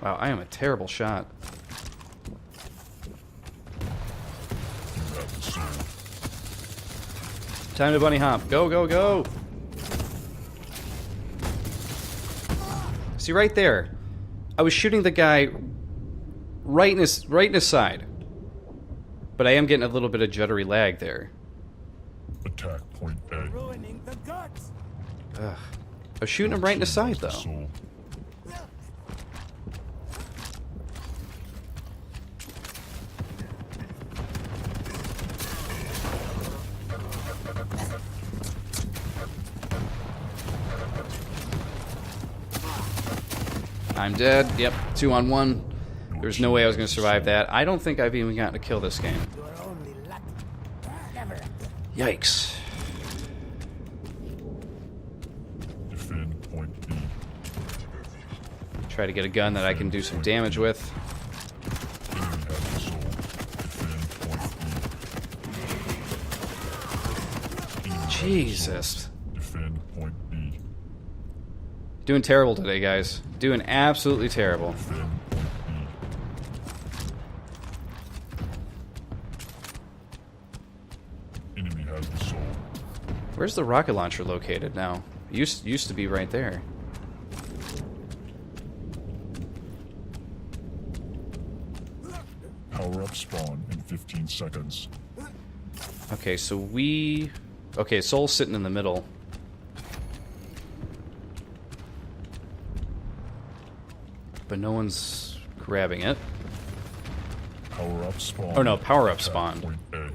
Wow, I am a terrible shot. You have the soul. Time to bunny hop. Go, go, go! See, right there. I was shooting the guy right in his side. But I am getting a little bit of juddery lag there. Attack point A. Ruining the guts. Ugh. I was shooting him right in the side, though. Soul. I'm dead. Yep, 2-on-1. There's no way I was going to survive that. I don't think I've even gotten a kill this game. You are only lucky. Never again. Yikes. Defend point B. Try to get a gun that I can do some damage with. Enemy has the soul. Defend point B. Enemy has the Jesus. soul. Defend point B. Doing terrible today, guys. Doing absolutely terrible. Defend point B. Enemy has the soul. Where's the rocket launcher located now? It used to be right there. Power up spawn in 15 seconds. Okay, so we... Okay, Soul's sitting in the middle. But no one's grabbing it. Power up spawn. Oh no, power up Attack spawned. Point A.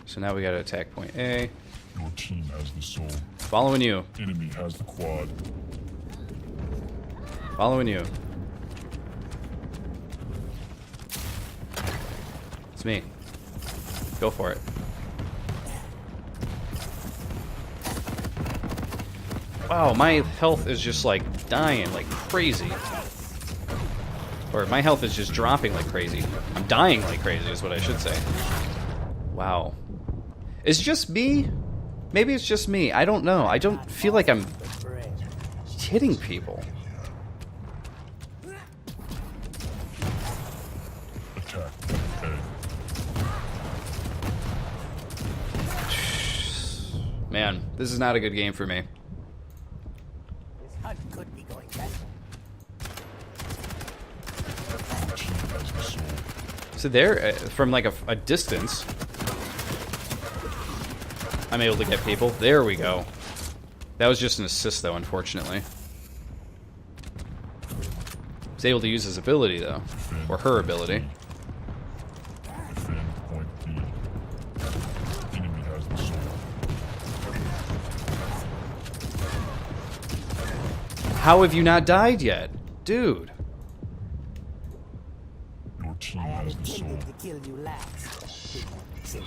So now we gotta attack point A. Your team has the soul. Following you. Enemy has the quad. Following you. It's me. Go for it. Wow, my health is just like dying like crazy. Or my health is just dropping like crazy. I'm dying like crazy is what I should say. Wow. Is it just me? Maybe it's just me. I don't know. I don't feel like I'm hitting people. Attack point A. Man, this is not a good game for me. This hunt could be So there, from like a distance, I'm able to get people. There we go. That was just an assist, though, unfortunately. He's able to use his ability, though. Or her ability. Defend point B. Enemy has the soul. How have you not died yet? Dude. Your team I had has the soul. intended to kill you last. Shit.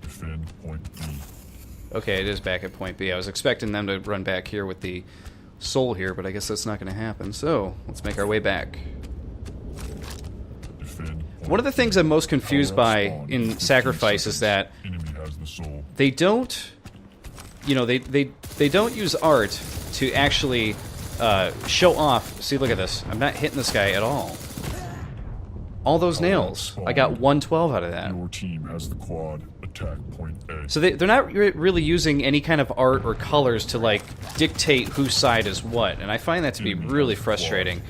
Defend point B. Okay, it is back at point B. I was expecting them to run back here with the soul here, but I guess that's not going to happen. So, let's make our way back. Defend point One of the things I'm most confused Power up by spawn in 15 Sacrifice is seconds. that Enemy has the soul. they don't, you know, they don't use art to actually show off. See, look at this. I'm not hitting this guy at all. All those nails. I got 112 out of that. Your team has the quad. Attack point A. So they're not really using any kind of art or colors to, like, dictate whose side is what, and I find that to be really frustrating.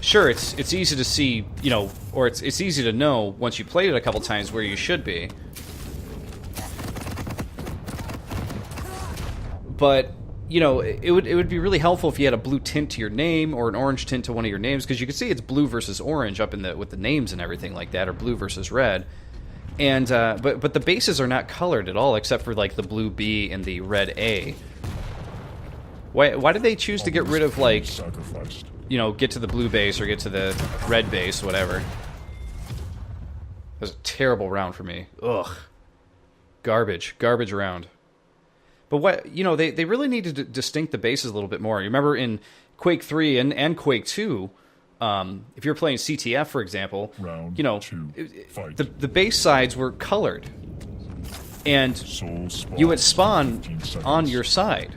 Sure, it's easy to see, you know, or it's easy to know once you played it a couple times where you should be. But, you know, it would be really helpful if you had a blue tint to your name or an orange tint to one of your names, because you can see it's blue versus orange up in the with the names and everything like that, or blue versus red. And but the bases are not colored at all, except for like the blue B and the red A. Why did they choose to get rid of, like, Sacrificed. you know, get to the blue base or get to the red base, whatever? That was a terrible round for me. Ugh. Garbage round. But what, you know, they really needed to distinct the bases a little bit more. You remember in Quake 3 and Quake 2, if you're playing CTF, for example, Round you know, two, fight. the base sides were colored, and Soul spawn you would spawn 15 seconds. on your side.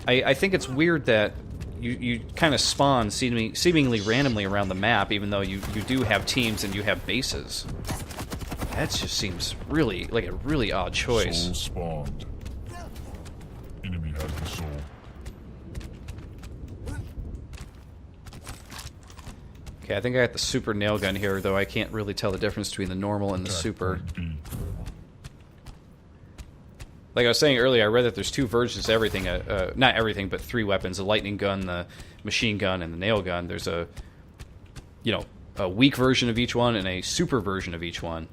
I think it's weird that you kind of spawn seemingly randomly around the map, even though you do have teams and you have bases. That just seems really like a really odd choice. Soul spawned. Enemy has the soul. Okay, I think I got the super nail gun here, though I can't really tell the difference between the normal and the Attack super. point B. Like I was saying earlier, I read that there's two versions of everything. Not everything, but 3 weapons: the lightning gun, the machine gun, and the nail gun. There's a, you know, a weak version of each one and a super version of each one,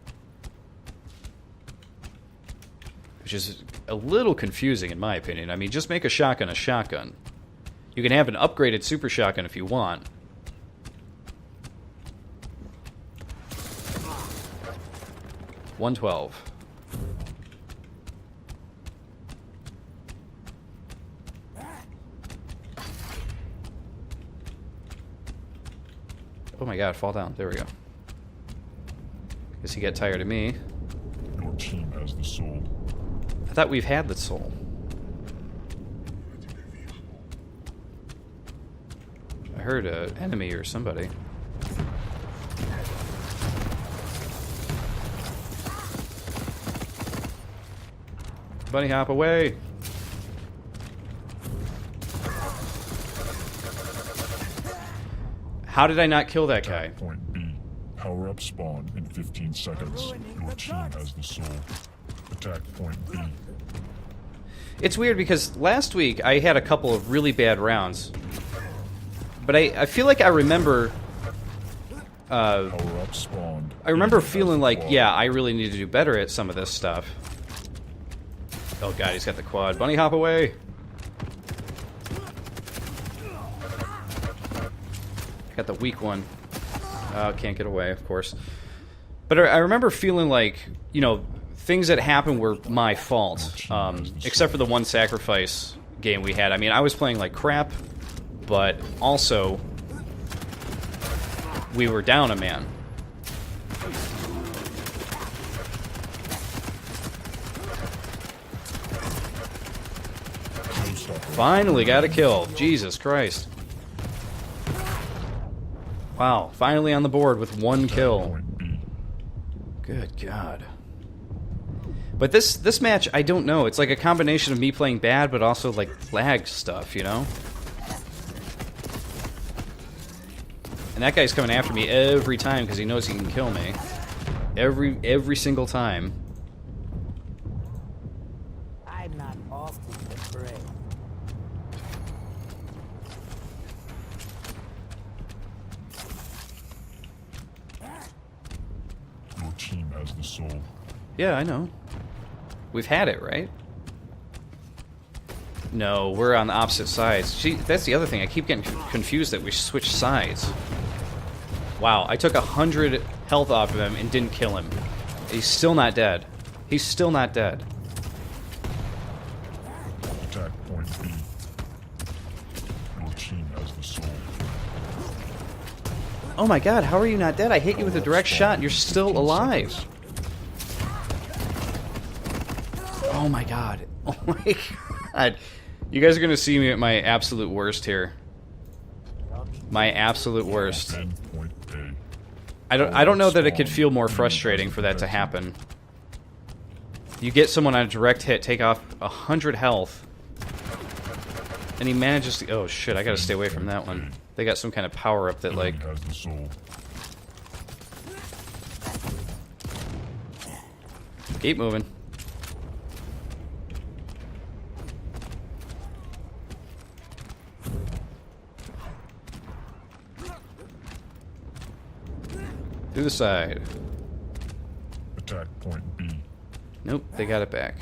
which is a little confusing in my opinion. I mean, just make a shotgun a shotgun. You can have an upgraded super shotgun if you want. $112. Oh my god, fall down. There we go. Guess he got tired of me. Your team has the soul. I thought we've had the soul. I heard an enemy or somebody. Bunny hop away! How did I not kill that guy? Attack point B. Power up spawn in 15 seconds. Your team has the soul. Attack point B. It's weird because last week I had a couple of really bad rounds. But I feel like I remember... Power up spawned. I remember Enemy has feeling the like, quad. yeah, I really need to do better at some of this stuff. Oh god, he's got the quad. Bunny hop away! Got the weak one. Oh, can't get away, of course. But I remember feeling like, you know, things that happened were my fault. Except for the one sacrifice game we had. I mean, I was playing like crap, but also we were down a man. Finally got a kill. Jesus Christ. Wow, finally on the board with 1 kill. Point B. Good God. But this match, I don't know. It's like a combination of me playing bad, but also like lag stuff, you know? And that guy's coming after me every time because he knows he can kill me. Every single time. I'm not often the prey. Your team has the soul. Yeah, I know. We've had it, right? No, we're on the opposite sides. See, that's the other thing. I keep getting confused that we switched sides. Wow, I took 100 health off of him and didn't kill him. He's still not dead. He's still not dead. Attack point B. Your team has the soul. Oh my god, how are you not dead? I hit you with a direct shot and you're still alive. Oh my god. Oh my god. You guys are going to see me at my absolute worst here. My absolute worst. Defend point A. I don't know that it could feel more frustrating for that to happen. You get someone on a direct hit, take off 100 health, and he manages to... Oh shit, I gotta stay away from that one. They got some kind of power-up that, like... Has the soul. Keep moving. Through the side. Attack point B. Nope, they got it back.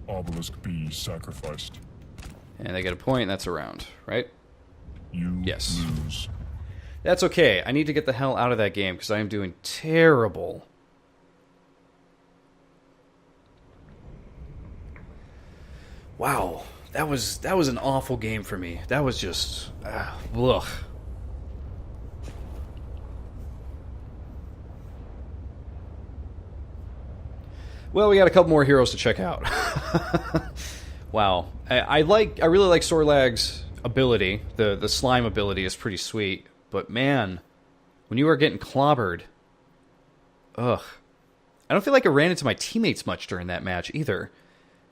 Obelisk B sacrificed. And they get a point, and that's a round, right? You Yes. lose. That's okay. I need to get the hell out of that game, because I am doing terrible. Wow. That was an awful game for me. That was just... ugh. Well, we got a couple more heroes to check out. Wow, I really like Sorlag's ability. The slime ability is pretty sweet, but man, when you are getting clobbered, ugh. I don't feel like I ran into my teammates much during that match either.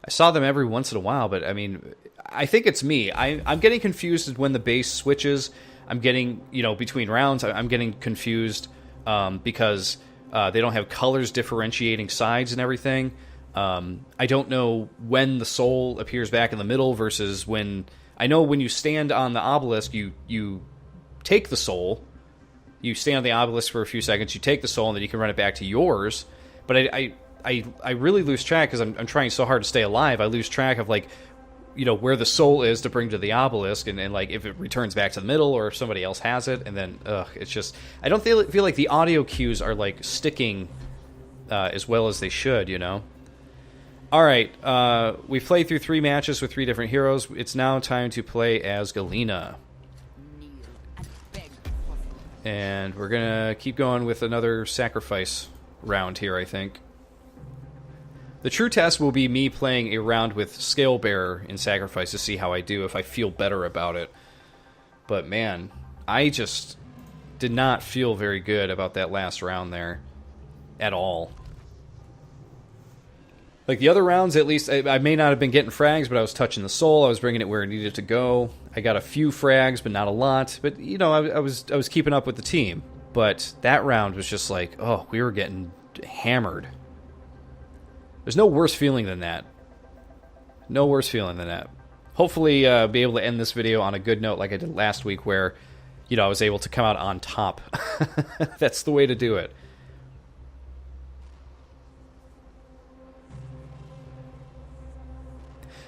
I saw them every once in a while, but I mean, I think it's me. I'm getting confused when the base switches. I'm getting, between rounds, I'm getting confused because they don't have colors differentiating sides and everything. I don't know when the soul appears back in the middle versus when... I know when you stand on the obelisk, you take the soul. You stand on the obelisk for a few seconds, you take the soul, and then you can run it back to yours. But I really lose track because I'm trying so hard to stay alive. I lose track of, like, where the soul is to bring to the obelisk, and like if it returns back to the middle or if somebody else has it, and then it's just... I don't feel like the audio cues are like sticking as well as they should, All right, we played through 3 matches with 3 different heroes. It's now time to play as Galena, and we're gonna keep going with another sacrifice round here, I think. The true test will be me playing a round with Scalebearer in Sacrifice to see how I do, if I feel better about it. But man, I just did not feel very good about that last round there. At all. Like the other rounds, at least, I may not have been getting frags, but I was touching the soul, I was bringing it where it needed to go. I got a few frags, but not a lot. But, I was keeping up with the team. But that round was just like, oh, we were getting hammered. There's no worse feeling than that. No worse feeling than that. Hopefully be able to end this video on a good note like I did last week where, I was able to come out on top. That's the way to do it.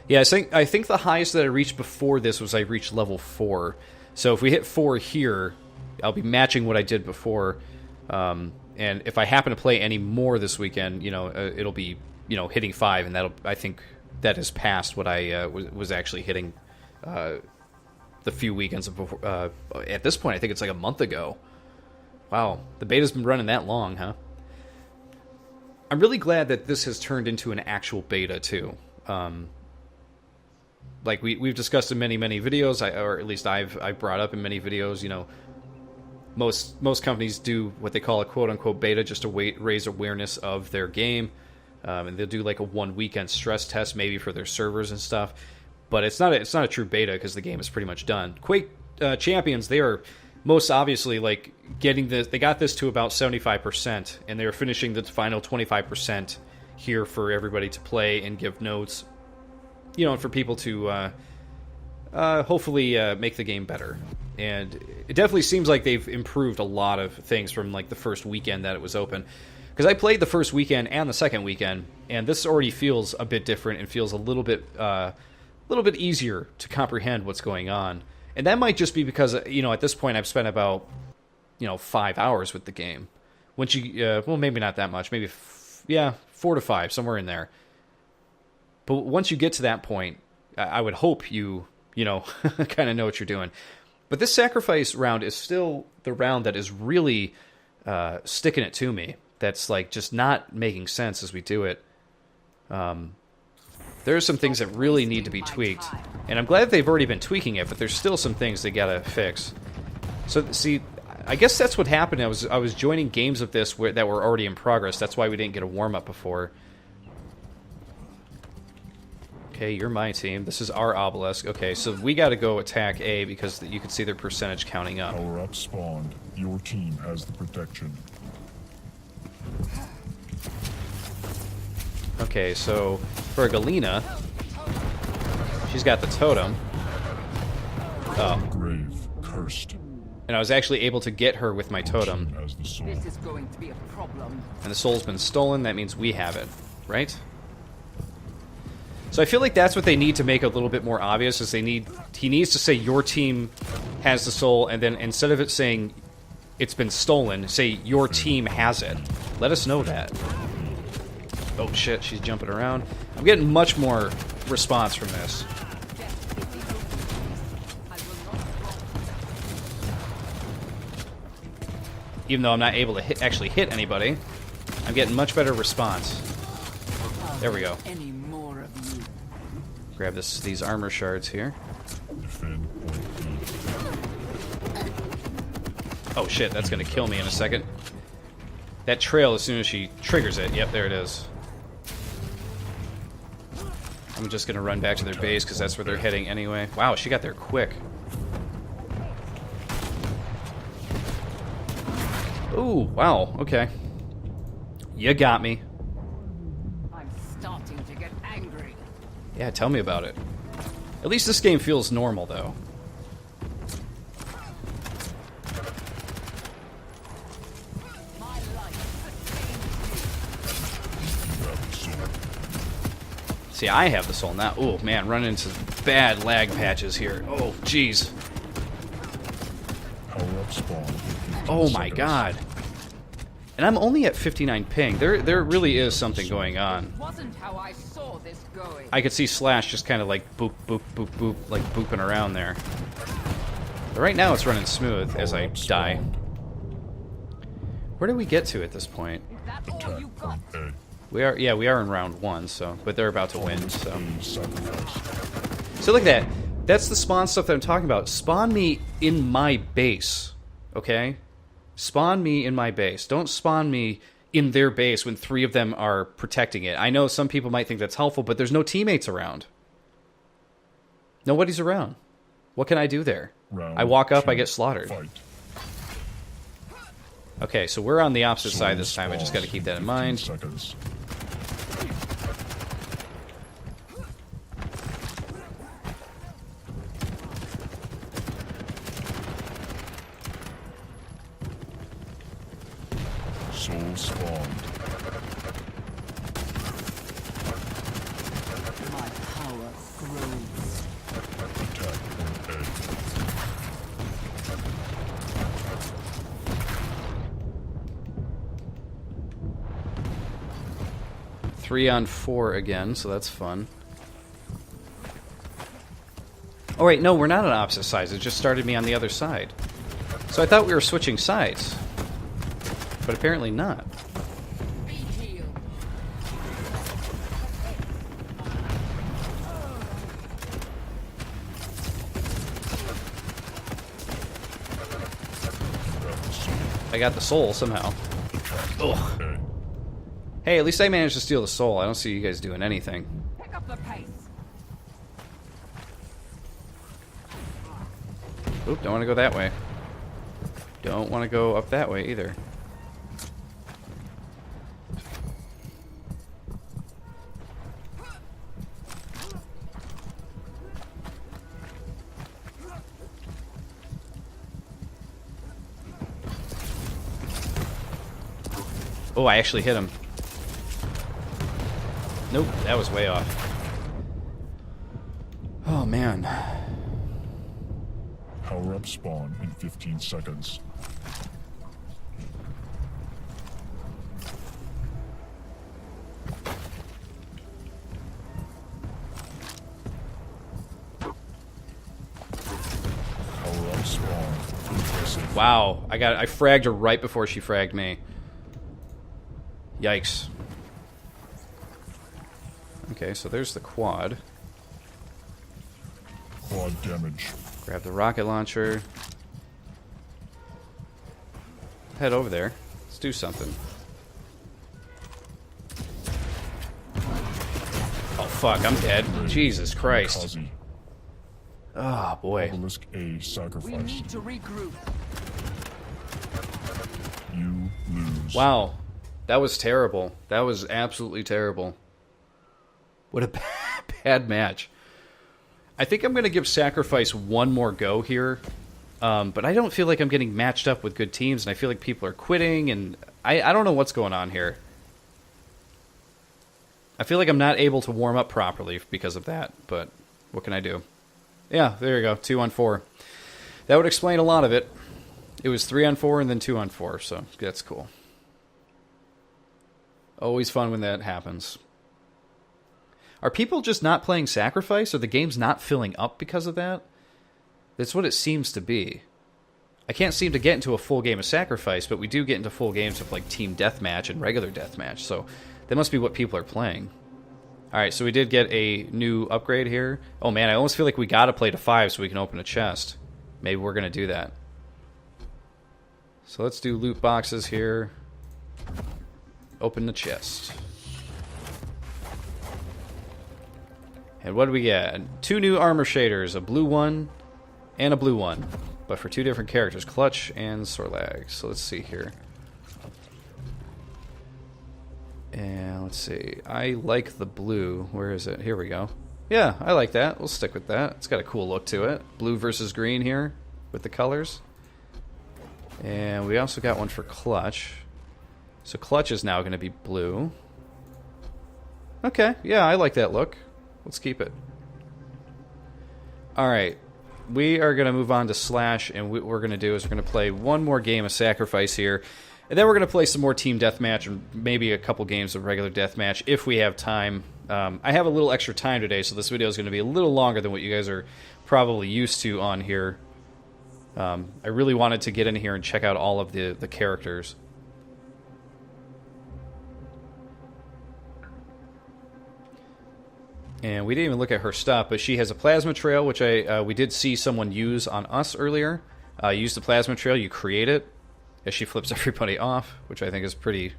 Yeah, I think the highest that I reached before this was I reached level 4. So if we hit 4 here, I'll be matching what I did before. And if I happen to play any more this weekend, it'll be... hitting 5, and I think that has passed what I was actually hitting the few weekends before. At this point, I think it's like a month ago. Wow, the beta's been running that long, huh? I'm really glad that this has turned into an actual beta, too. Like we've discussed in many videos, or at least I've brought up in many videos, most companies do what they call a quote-unquote beta just to raise awareness of their game. And they'll do like a 1 weekend stress test maybe for their servers and stuff. But it's not a true beta because the game is pretty much done. Quake Champions, they are most obviously like getting this. They got this to about 75%, and they're finishing the final 25% here for everybody to play and give notes. You know, and for people to hopefully make the game better. And it definitely seems like they've improved a lot of things from like the first weekend that it was open. Because I played the first weekend and the second weekend, and this already feels a bit different and feels a little bit easier to comprehend what's going on. And that might just be because, you know, at this point I've spent about, 5 hours with the game. Once you, well, maybe not that much, maybe 4 to 5, somewhere in there. But once you get to that point, I would hope you kind of know what you're doing. But this sacrifice round is still the round that is really sticking it to me. That's like just not making sense as we do it. There are some things that really need to be tweaked, and I'm glad they've already been tweaking it. But there's still some things they gotta fix. So see, I guess that's what happened. I was joining games of this that were already in progress. That's why we didn't get a warm up before. Okay, you're my team. This is our obelisk. Okay, so we got to go attack A because you can see their percentage counting up. Power up spawned. Your team has the protection. Okay, so for Galena, she's got the totem. Oh. Grave cursed. And I was actually able to get her with my totem. Team has the soul. This is going to be a problem. And the soul's been stolen. That means we have it, right? So I feel like that's what they need to make a little bit more obvious. Is he needs to say your team has the soul, and then instead of it saying it's been stolen, say your team has it. Let us know that. Oh shit, she's jumping around. I'm getting much more response from this. Even though I'm not able to actually hit anybody, I'm getting much better response. There we go. Any more of you? Grab these armor shards here. Defend point B. Oh shit, that's gonna kill me in a second. That trail, as soon as she triggers it, yep, there it is. I'm just gonna run back to their base because that's where they're heading anyway. Wow, she got there quick. Ooh, wow, okay. You got me. I'm starting to get angry. Yeah, tell me about it. At least this game feels normal, though. My life. See, I have the soul now. Oh man, running into bad lag patches here. Oh, jeez. Power up spawn. 15 Oh my seconds. god. And I'm only at 59 ping. There really is something going on. Wasn't how I saw this going. I could see Slash just kind of like boop, boop, boop, boop, like booping around there. But right now it's running smooth as I die. Where do we get to at this point? Is that all Attack you got? point A. We are in round 1, so but they're about to win, so. A sacrifice. So look at that. That's the spawn stuff that I'm talking about. Spawn me in my base, okay? Spawn me in my base. Don't spawn me in their base when 3 of them are protecting it. I know some people might think that's helpful, but there's no teammates around. Nobody's around. What can I do there? Round I walk up, I 2, get slaughtered. Fight. Okay, so we're on the opposite side Soul this time. I just got to spawns. keep that in 15 mind. Seconds. Soul spawned. My power grows. Attack point A. 3 on 4 again, so that's fun. Oh wait, no, we're not on opposite sides. It just started me on the other side. So I thought we were switching sides. But apparently not. Be healed. I got the soul somehow. Ugh. A. Hey, at least I managed to steal the soul. I don't see you guys doing anything. Pick up the pace. Oop, don't want to go that way. Don't want to go up that way either. Oh, I actually hit him. Nope, that was way off. Oh, man. Power-up spawn in 15 seconds. Power-up spawn. Impressive. Wow, I fragged her right before she fragged me. Yikes. Okay, so there's the quad. Quad damage. Grab the rocket launcher. Head over there. Let's do something. Oh fuck, I'm dead. Jesus Christ. Kazi. Oh boy. Obelisk A We sacrifice. need to regroup. You lose. Wow. That was terrible. That was absolutely terrible. What a bad match. I think I'm going to give Sacrifice one more go here. But I don't feel like I'm getting matched up with good teams, and I feel like people are quitting, and I don't know what's going on here. I feel like I'm not able to warm up properly because of that, but what can I do? Yeah, there you go, 2-on-4. That would explain a lot of it. It was 3-on-4 and then 2-on-4, so that's cool. Always fun when that happens. Are people just not playing Sacrifice, or the game's not filling up because of that? That's what it seems to be. I can't seem to get into a full game of Sacrifice, but we do get into full games of like Team Deathmatch and regular Deathmatch, so that must be what people are playing. Alright, so we did get a new upgrade here. Oh man, I almost feel like we gotta play to 5 so we can open a chest. Maybe we're gonna do that. So let's do loot boxes here. Open the chest. And what do we get? 2 new armor shaders, a blue one and a blue one, but for 2 different characters, Clutch and Sorlag. So let's see here. And let's see. I like the blue. Where is it? Here we go. Yeah, I like that. We'll stick with that. It's got a cool look to it. Blue versus green here with the colors. And we also got one for Clutch. So Clutch is now going to be blue. Okay, yeah, I like that look. Let's keep it. Alright, we are going to move on to Slash, and what we're going to do is we're going to play one more game of Sacrifice here, and then we're going to play some more Team Deathmatch and maybe a couple games of regular Deathmatch if we have time. I have a little extra time today, so this video is going to be a little longer than what you guys are probably used to on here. I really wanted to get in here and check out all of the characters. And we didn't even look at her stuff, but she has a plasma trail, which we did see someone use on us earlier. Use the plasma trail, you create it, as she flips everybody off, which I think is pretty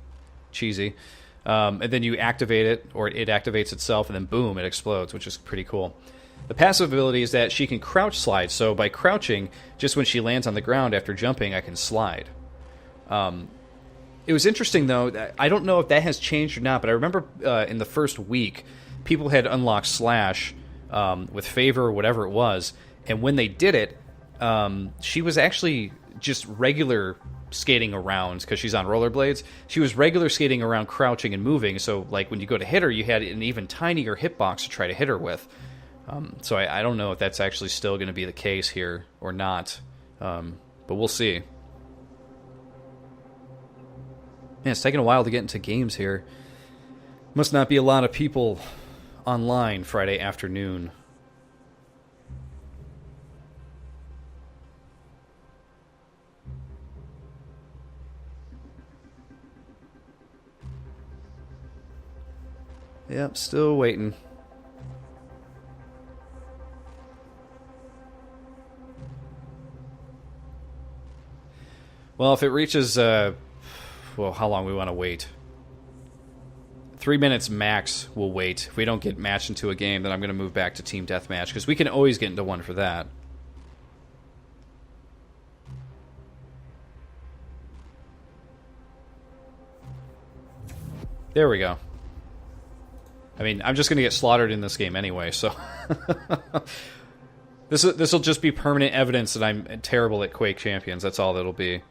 cheesy. And then you activate it, or it activates itself, and then boom, it explodes, which is pretty cool. The passive ability is that she can crouch slide, so by crouching, just when she lands on the ground after jumping, I can slide. It was interesting, though. I don't know if that has changed or not, but I remember in the first week, people had unlocked Slash with Favor or whatever it was, and when they did it, she was actually just regular skating around because she's on rollerblades. She was regular skating around, crouching and moving, so like when you go to hit her, you had an even tinier hitbox to try to hit her with. So I don't know if that's actually still going to be the case here or not, but we'll see. Man, it's taking a while to get into games here. Must not be a lot of people online Friday afternoon. Yep, still waiting. Well, if it reaches, well, how long we want to wait? 3 minutes max we'll wait. If we don't get matched into a game, then I'm going to move back to team deathmatch, because we can always get into one for that. There we go. I mean, I'm just going to get slaughtered in this game anyway, so... This will just be permanent evidence that I'm terrible at Quake Champions. That's all that'll be.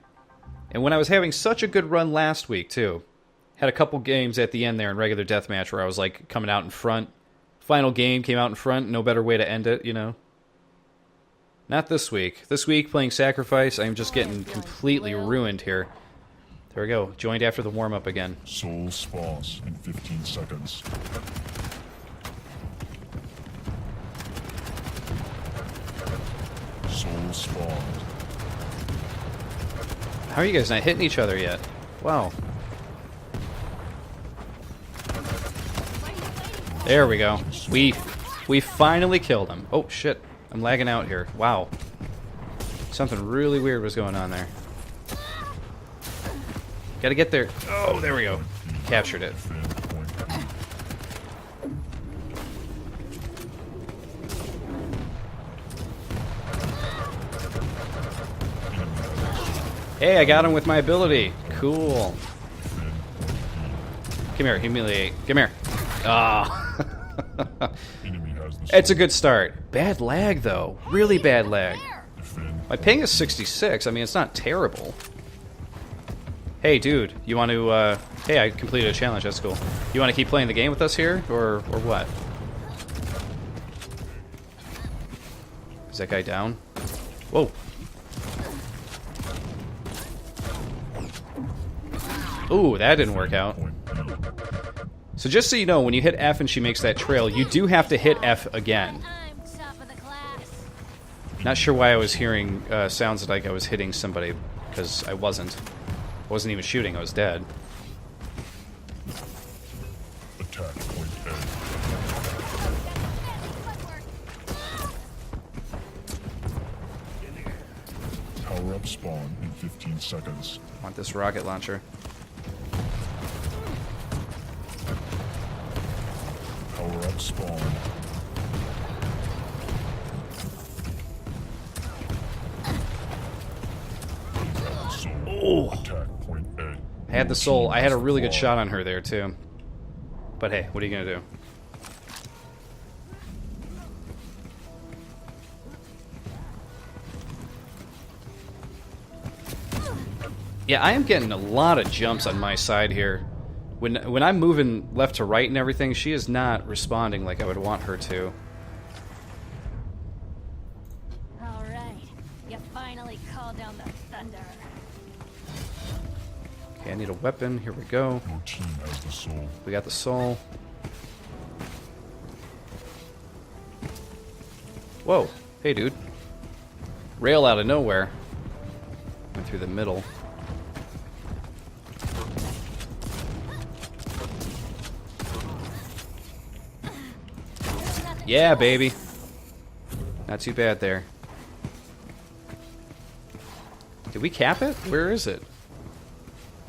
And when I was having such a good run last week, too, had a couple games at the end there in regular deathmatch where I was, like, coming out in front. Final game, came out in front, no better way to end it, you know? Not this week. This week, playing Sacrifice, I'm just getting completely ruined here. There we go. Joined after the warm-up again. Soul spawns in 15 seconds. Soul spawned. How are you guys not hitting each other yet? Wow. There we go. We finally killed him. Oh, shit. I'm lagging out here. Wow. Something really weird was going on there. Gotta get there. Oh, there we go. Captured it. Hey, I got him with my ability. Cool. Come here, humiliate. Come here. Ah. It's a good start. Bad lag, though. Really bad lag. My ping is 66. I mean, it's not terrible. Hey, dude, you want to, hey, I completed a challenge. That's cool. You want to keep playing the game with us here, or what? Is that guy down? Whoa. Ooh, that didn't work out. So just so you know, when you hit F and she makes that trail, you do have to hit F again. Not sure why I was hearing sounds like I was hitting somebody, because I wasn't. I wasn't even shooting, I was dead. Attack point A. Power up spawn in 15 seconds. Want this rocket launcher. Power up spawn. Oh! Attack point A. I had the soul. I had a really good shot on her there, too. But hey, what are you gonna do? Yeah, I am getting a lot of jumps on my side here. When I'm moving left to right and everything, she is not responding like I would want her to. All right, you finally called down the thunder. Okay, I need a weapon. Here we go. Your team has the soul. We got the soul. Whoa. Hey, dude. Rail out of nowhere. Went through the middle. Yeah, baby. Not too bad there. Did we cap it? Where is it?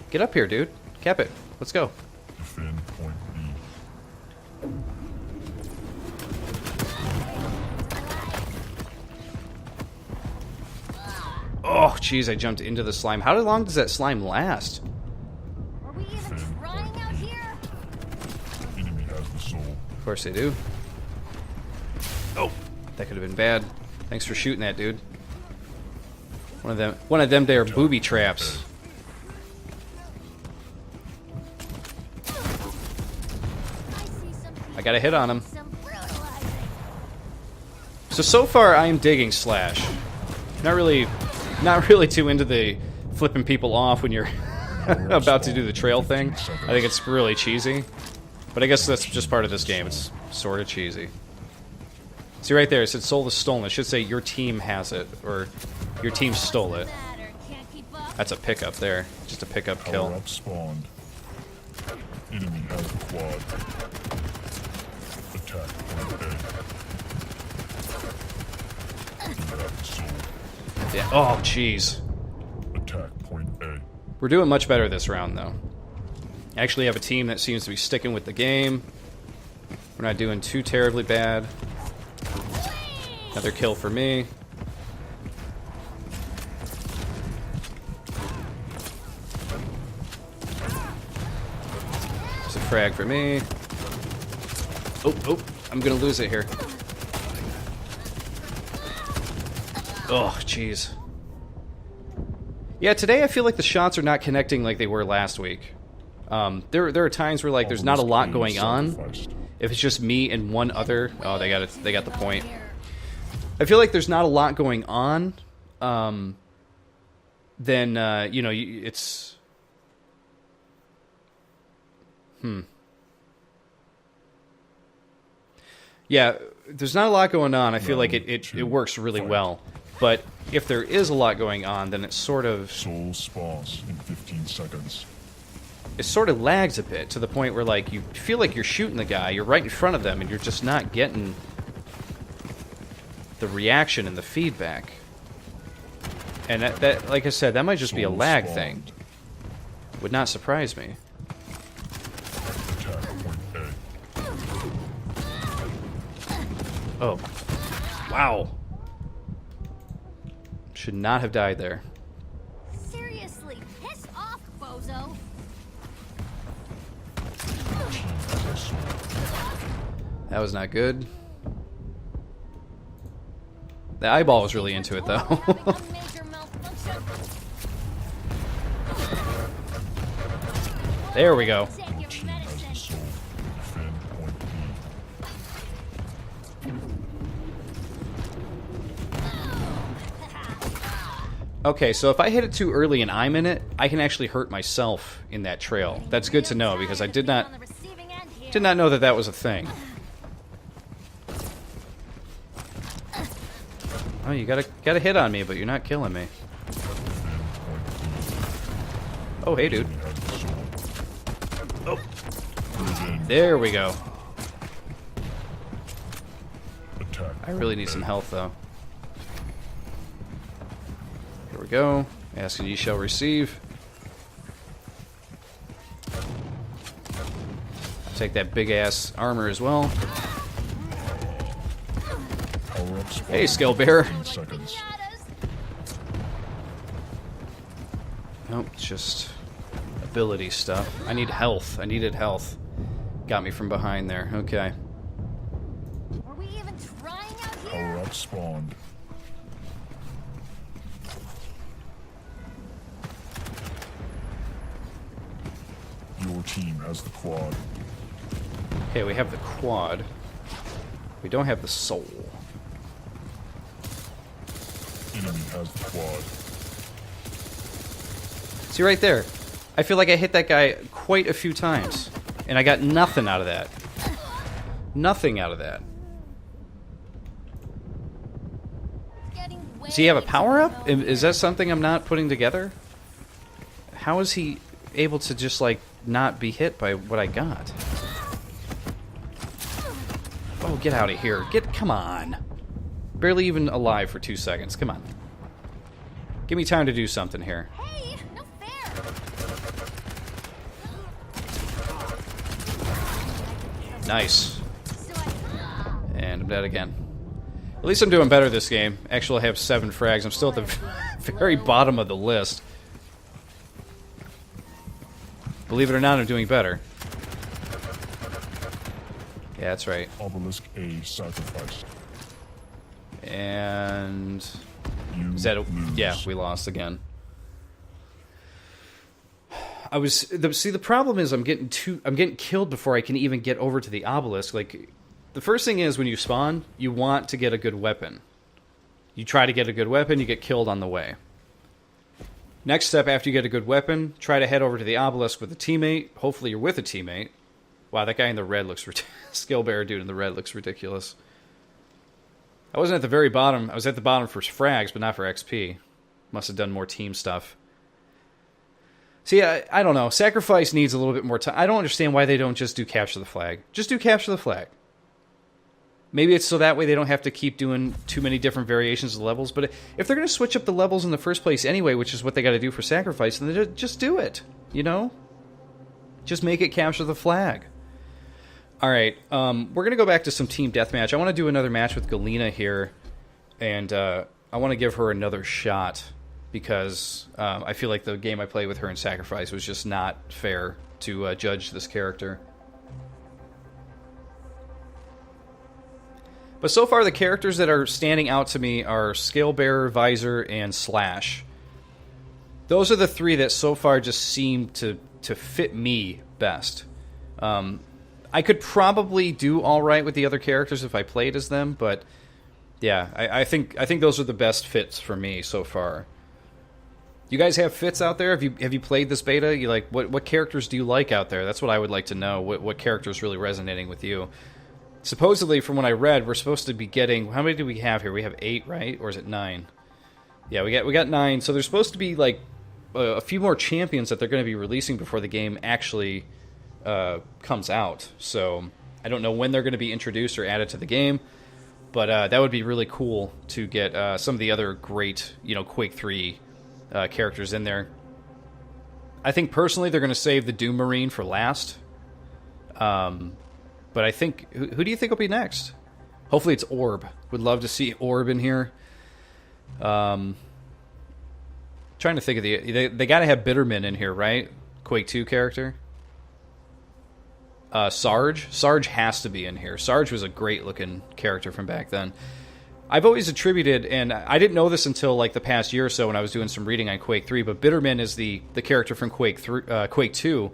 Get up here, dude. Cap it. Let's go. Defend point B. Alive. Oh, jeez, I jumped into the slime. How long does that slime last? Are we even trying out here? Enemy has the soul. Of course they do. Oh, that could have been bad. Thanks for shooting that, dude. One of them there booby traps. I got a hit on him. So far I am digging Slash. Not really too into the flipping people off when you're about to do the trail thing. I think it's really cheesy. But I guess that's just part of this game. It's sort of cheesy. See right there, it said soul is stolen. It should say your team has it, or your team stole it. That's a pickup there. Just a pickup kill. Power up spawned. Enemy has the quad. Attack point A. You have the soul. Yeah. Oh, jeez. Attack point We're doing much better this round, though. Actually have a team that seems to be sticking with the game. We're not doing too terribly bad. Another kill for me. It's a frag for me. Oh, I'm gonna lose it here. Oh, jeez. Yeah, today I feel like the shots are not connecting like they were last week. There are times where like there's not a lot going on. If it's just me and one other, oh, they got it. They got the point. I feel like there's not a lot going on. Then you know, it's yeah, there's not a lot going on. I feel like it works really well. But if there is a lot going on, then it's sort of Soul spawns in 15 seconds. it sort of lags a bit to the point where like you feel like you're shooting the guy, you're right in front of them, and you're just not getting the reaction and the feedback. And that like I said, that might just be a lag thing. Would not surprise me. Attack point A. Oh. Wow. Should not have died there. Seriously, piss off, bozo. That was not good. The eyeball was really into it, though. Having a major malfunction. There we go. Take your Team has the medicine. soul. Defend point B. Okay, so if I hit it too early and I'm in it, I can actually hurt myself in that trail. That's good to know, because I did not On the receiving end here. know that that was a thing. Oh, you got a hit on me, but you're not killing me. Oh, hey, dude. Enemy has the soul. Oh, Move in. there we go. Attack. I really need some health, though. Here we go. Ask and ye shall receive. Take that big-ass armor as well. Power up spawn. Hey, skill bearer. 15 seconds. Nope, it's just ability stuff. I need health. I needed health. Got me from behind there. Okay. Were we even trying out here? Power up spawned. Your team has the quad. Okay, we have the quad. We don't have the soul. Enemy has the quad. See right there? I feel like I hit that guy quite a few times. And I got nothing out of that. Nothing out of that. Getting way Does he have a too power-up? low. Is that something I'm not putting together? How is he able to just, like, not be hit by what I got? Oh, get out of here. Come on. Barely even alive for 2 seconds. Come on. Give me time to do something here. Hey, no fair. Nice. So I... And I'm dead again. At least I'm doing better this game. Actually, I have 7 frags. I'm still at the very bottom of the list. Believe it or not, I'm doing better. Yeah, that's right. Obelisk A sacrificed. And... You Is that a, lose. yeah, we lost again. See, the problem is I'm getting killed before I can even get over to the obelisk. Like, the first thing is when you spawn, you want to get a good weapon. You try to get a good weapon, you get killed on the way. Next step after you get a good weapon, try to head over to the obelisk with a teammate. Hopefully you're with a teammate. Wow, that guy in the red looks skill bearer dude in the red looks ridiculous. I wasn't at the very bottom. I was at the bottom for frags, but not for XP. Must have done more team stuff. See, I don't know. Sacrifice needs a little bit more time. I don't understand why they don't just do capture the flag. Just do capture the flag. Maybe it's so that way they don't have to keep doing too many different variations of levels. But if they're going to switch up the levels in the first place anyway, which is what they got to do for Sacrifice, then just do it. You know? Just make it capture the flag. All right, we're going to go back to some team deathmatch. I want to do another match with Galena here, and I want to give her another shot because I feel like the game I played with her in Sacrifice was just not fair to judge this character. But so far, the characters that are standing out to me are Scalebearer, Visor, and Slash. Those are the three that so far just seem to fit me best. I could probably do all right with the other characters if I played as them, but yeah, I think those are the best fits for me so far. You guys have fits out there? Have you played this beta? You like what characters do you like out there? That's what I would like to know. What character is really resonating with you? Supposedly, from what I read, we're supposed to be getting, how many do we have here? We have 8, right? Or is it 9? Yeah, we got 9. So there's supposed to be like a few more champions that they're going to be releasing before the game actually comes out. So I don't know when they're going to be introduced or added to the game, but that would be really cool to get some of the other great, Quake 3 characters in there. I think personally they're going to save the Doom Marine for last. But I think, who do you think will be next? Hopefully it's Orb. Would love to see Orb in here. Trying to think of they got to have Bitterman in here, right? Quake 2 character. Sarge has to be in here. Sarge was a great looking character from back then. I've always attributed, and I didn't know this until like the past year or so when I was doing some reading on Quake 3, but Bitterman is the character from Quake 2.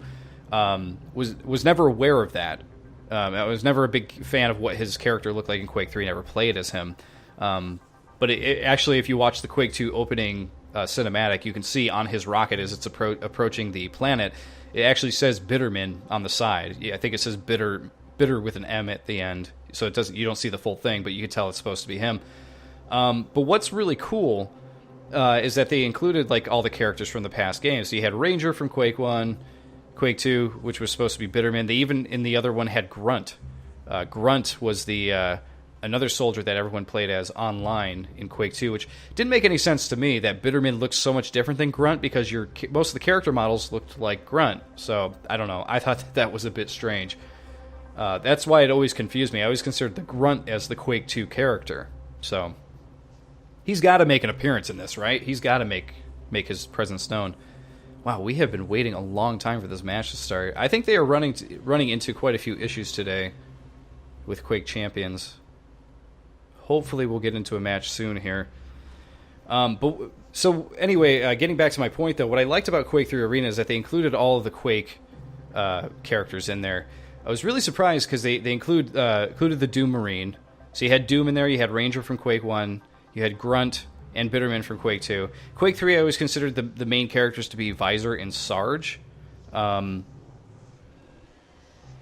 Was never aware of that. I was never a big fan of what his character looked like in Quake 3. Never played as him. But it actually, if you watch the Quake 2 opening cinematic, you can see on his rocket as it's approaching the planet, it actually says Bitterman on the side. Yeah, I think it says bitter with an M at the end, so it doesn't. You don't see the full thing, but you can tell it's supposed to be him. But what's really cool is that they included like all the characters from the past games. So you had Ranger from Quake 1. Quake 2, which was supposed to be Bitterman. They even, in the other one, had Grunt. Grunt was the another soldier that everyone played as online in Quake 2, which didn't make any sense to me that Bitterman looked so much different than Grunt because most of the character models looked like Grunt. So, I don't know. I thought that was a bit strange. That's why it always confused me. I always considered the Grunt as the Quake 2 character. So, he's got to make an appearance in this, right? He's got to make his presence known. Wow, we have been waiting a long time for this match to start. I think they are running into quite a few issues today with Quake Champions. Hopefully we'll get into a match soon here. So anyway, getting back to my point, though, what I liked about Quake 3 Arena is that they included all of the Quake characters in there. I was really surprised because they included the Doom Marine. So you had Doom in there, you had Ranger from Quake 1, you had Grunt, and Bitterman from Quake 2. Quake 3, I always considered the main characters to be Visor and Sarge. I'm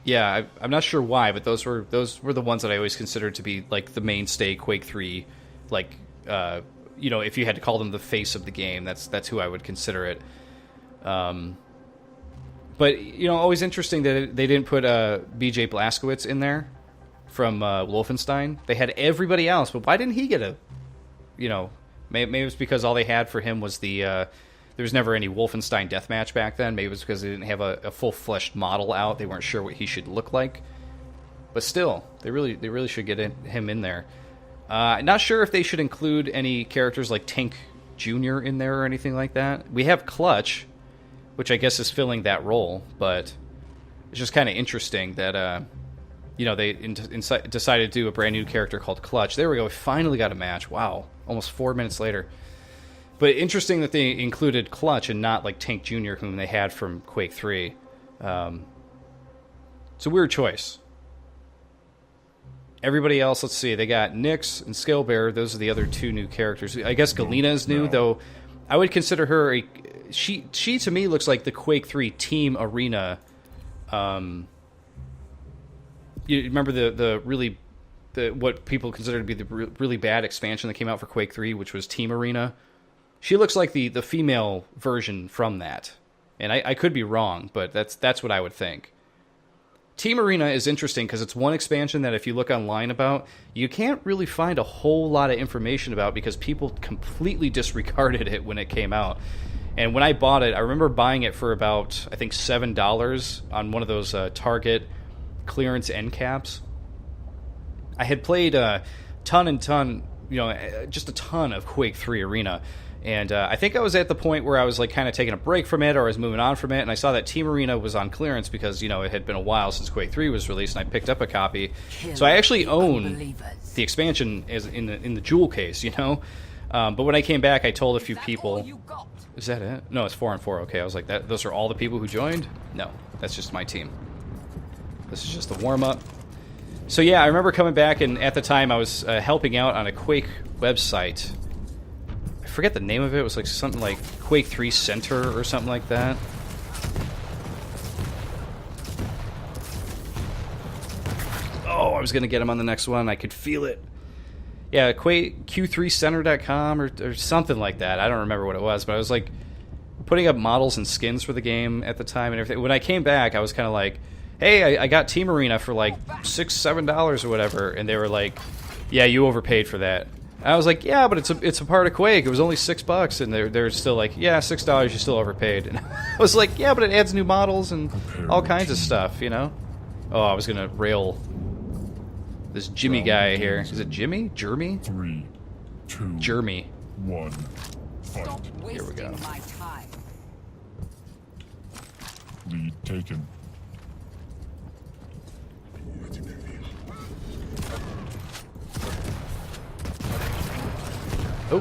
not sure why, but those were the ones that I always considered to be like the mainstay Quake 3. Like, if you had to call them the face of the game, that's who I would consider it. But always interesting that they didn't put B.J. Blazkowicz in there from Wolfenstein. They had everybody else, but why didn't he get a? Maybe it was because all they had for him was there was never any Wolfenstein deathmatch back then. Maybe it was because they didn't have a full-fleshed model out. They weren't sure what he should look like. But still, they really should get him in there. Not sure if they should include any characters like Tank Jr. in there or anything like that. We have Clutch, which I guess is filling that role, but it's just kind of interesting that they decided to do a brand new character called Clutch. There we go. We finally got a match. Wow. Almost 4 minutes later. But interesting that they included Clutch and not like Tank Jr., whom they had from Quake 3. It's a weird choice. Everybody else, let's see. They got Nyx and Scalebearer. Those are the other two new characters. I guess Galena is new, though I would consider her she to me looks like the Quake 3 Team Arena. You remember the what people consider to be the really bad expansion that came out for Quake 3, which was Team Arena? She looks like the female version from that. And I could be wrong, but that's what I would think. Team Arena is interesting because it's one expansion that if you look online about, you can't really find a whole lot of information about because people completely disregarded it when it came out. And when I bought it, I remember buying it for about, I think, $7 on one of those Target clearance end caps. I had played just a ton of Quake 3 Arena. And I think I was at the point where I was like kind of taking a break from it, or I was moving on from it, and I saw that Team Arena was on clearance because, it had been a while since Quake 3 was released, and I picked up a copy. So I actually own the expansion as in the jewel case, But when I came back, I told a few people... Is that it? No, it's 4 and 4. Okay, I was like, those are all the people who joined? No, that's just my team. This is just the warm-up. So yeah, I remember coming back, and at the time I was helping out on a Quake website. I forget the name of it. It was like something like Quake 3 Center or something like that. Oh, I was going to get him on the next one. I could feel it. Yeah, Q3Center.com or something like that. I don't remember what it was, but I was like putting up models and skins for the game at the time and everything. When I came back, I was kind of like, hey, I got Team Arena for like $6-7 or whatever, and they were like, yeah, you overpaid for that. And I was like, yeah, but it's a part of Quake. It was only $6, and they're still like, yeah, $6, you still overpaid. And I was like, yeah, but it adds new models and all kinds of stuff, Oh, I was gonna rail this Jimmy guy here. Is it Jimmy? Jeremy? 3, 2, Jeremy. 1. Fight. Stop Here we go. wasting my time. Lead taken. Oh.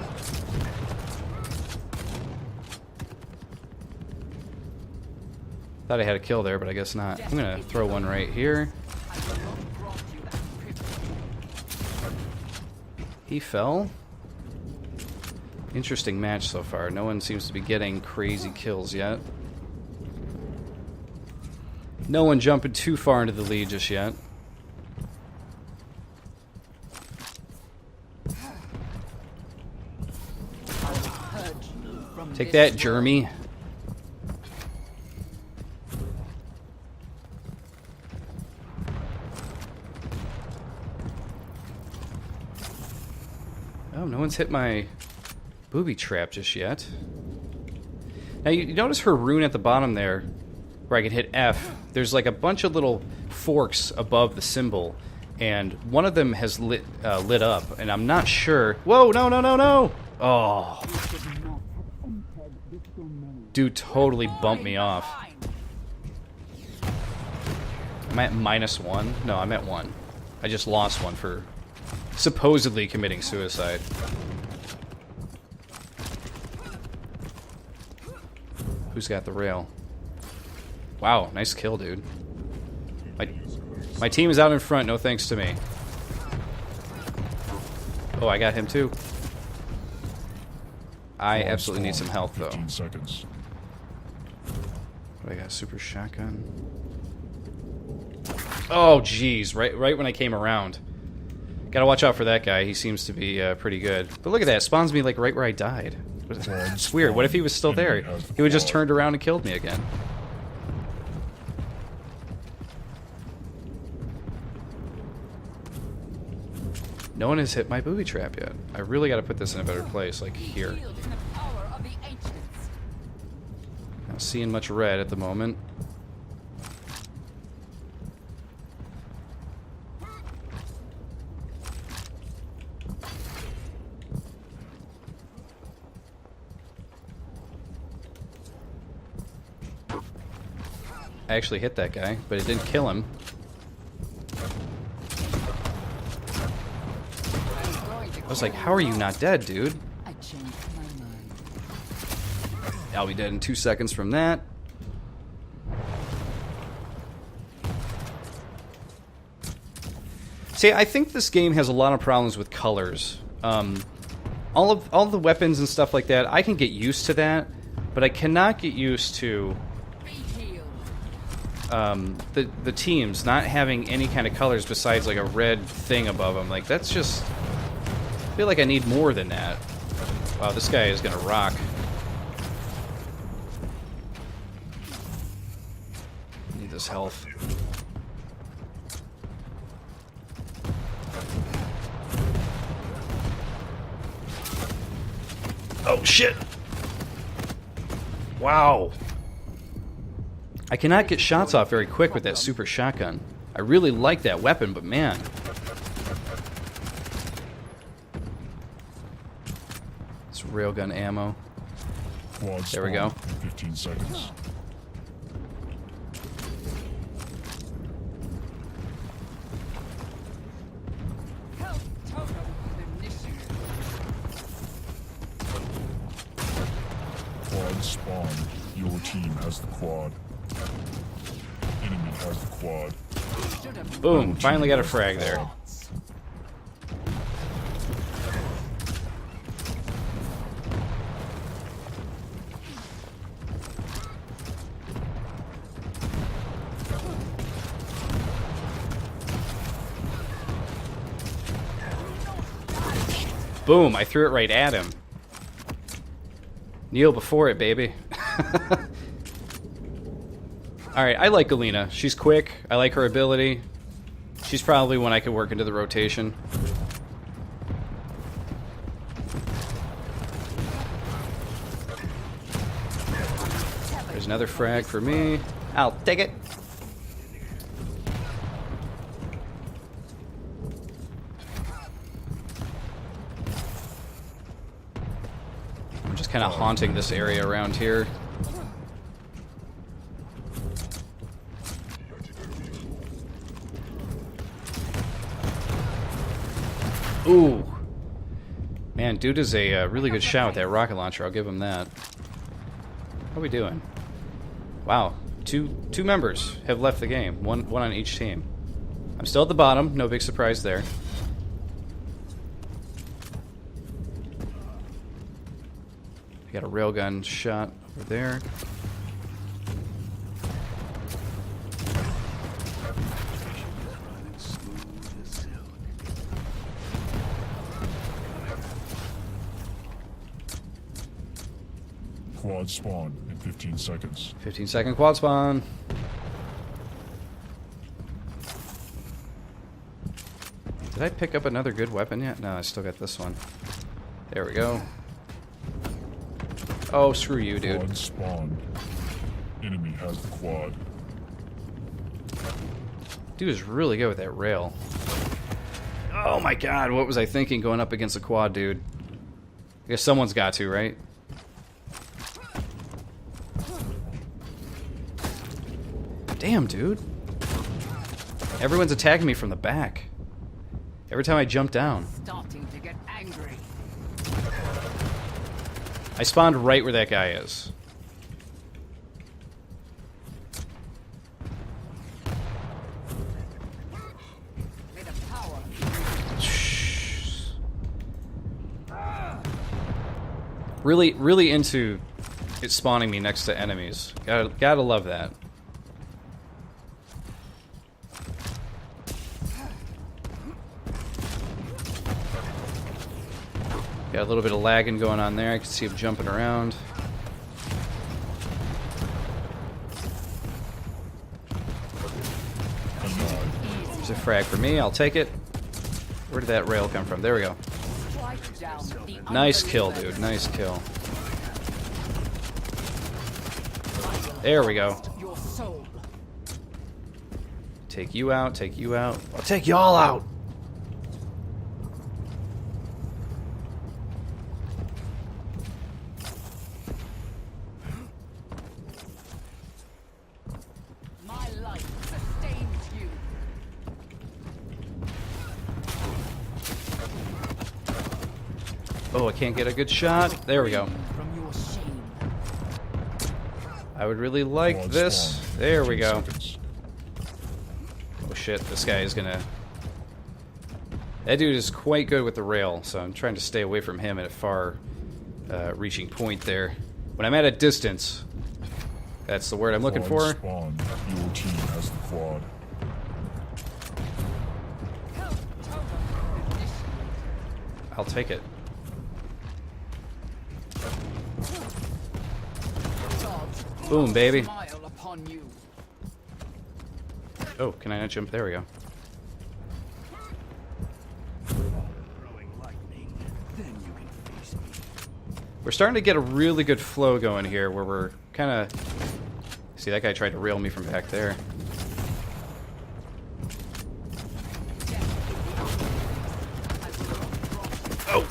Thought I had a kill there, but I guess not. I'm gonna throw one right here. He fell. Interesting match so far. No one seems to be getting crazy kills yet. No one jumping too far into the lead just yet. Take that, Jeremy. Oh, no one's hit my booby trap just yet. Now, you notice her rune at the bottom there, where I can hit F. There's like a bunch of little forks above the symbol, and one of them has lit up, and I'm not sure... Whoa, no, no, no, no! Oh. Dude totally bumped me off. Am I at -1? No, I'm at 1. I just lost one for supposedly committing suicide. Who's got the rail? Wow, nice kill, dude. My team is out in front, no thanks to me. Oh, I got him too. I absolutely need some health, though. 15 seconds. What, I got a super shotgun? Oh, jeez, right when I came around. Gotta watch out for that guy. He seems to be pretty good. But look at that. It spawns me like right where I died. It's weird. What if he was still there? He would just turned around and killed me again. No one has hit my booby trap yet. I really gotta put this in a better place, like here. Not seeing much red at the moment. I actually hit that guy, but it didn't kill him. I was like, how are you not dead, dude? I changed my mind. I'll be dead in 2 seconds from that. See, I think this game has a lot of problems with colors. All of the weapons and stuff like that, I can get used to that, but I cannot get used to the teams not having any kind of colors besides like a red thing above them. Like, that's just... I feel like I need more than that. Wow, this guy is gonna rock. Need this health. Oh, shit! Wow. I cannot get shots off very quick with that super shotgun. I really like that weapon, but man. It's railgun ammo. Quad There we go. spawn in 15 seconds. Totem initiated. Quad spawn. Your team has the quad. Enemy has the quad. Should have Boom, finally got a frag there. shots. Boom, I threw it right at him. Kneel before it, baby. Alright, I like Galena. She's quick. I like her ability. She's probably one I could work into the rotation. There's another frag for me. I'll take it. I'm just kind of haunting this area around here. Ooh. Man, dude is a really good shot with that rocket launcher. I'll give him that. How are we doing? Wow. Two members have left the game. One on each team. I'm still at the bottom. No big surprise there. I got a railgun shot over there. Quad spawn in 15 seconds. 15-second quad spawn. Did I pick up another good weapon yet? No, I still got this one. There we go. Oh, screw you, dude. Quad spawn. Enemy has the quad. Dude is really good with that rail. Oh my god, what was I thinking going up against a quad, dude? I guess someone's got to, right? Damn, dude. Everyone's attacking me from the back. Every time I jump down. Starting to get angry. I spawned right where that guy is. May the power Really into it spawning me next to enemies. Gotta love that. Got a little bit of lagging going on there. I can see him jumping around. There's a frag for me. I'll take it. Where did that rail come from? There we go. strike down the Nice kill, dude. Nice kill. There we go. your soul. Take you out. Take you out. I'll take y'all out. My life sustains you. Oh, I can't get a good shot. There we go. From your shame. I would really like Quad this. spawn, There we 15 go. seconds. Oh shit, this guy is gonna... That dude is quite good with the rail, so I'm trying to stay away from him at a far reaching point there. When I'm at a distance, that's the word I'm looking Quad for. spawn. Your team has the quad. I'll take it. Gods Boom, baby. smile upon you. Oh, can I not jump? There we go. We're starting to get a really good flow going here, where we're kind of... See, that guy tried to rail me from back there.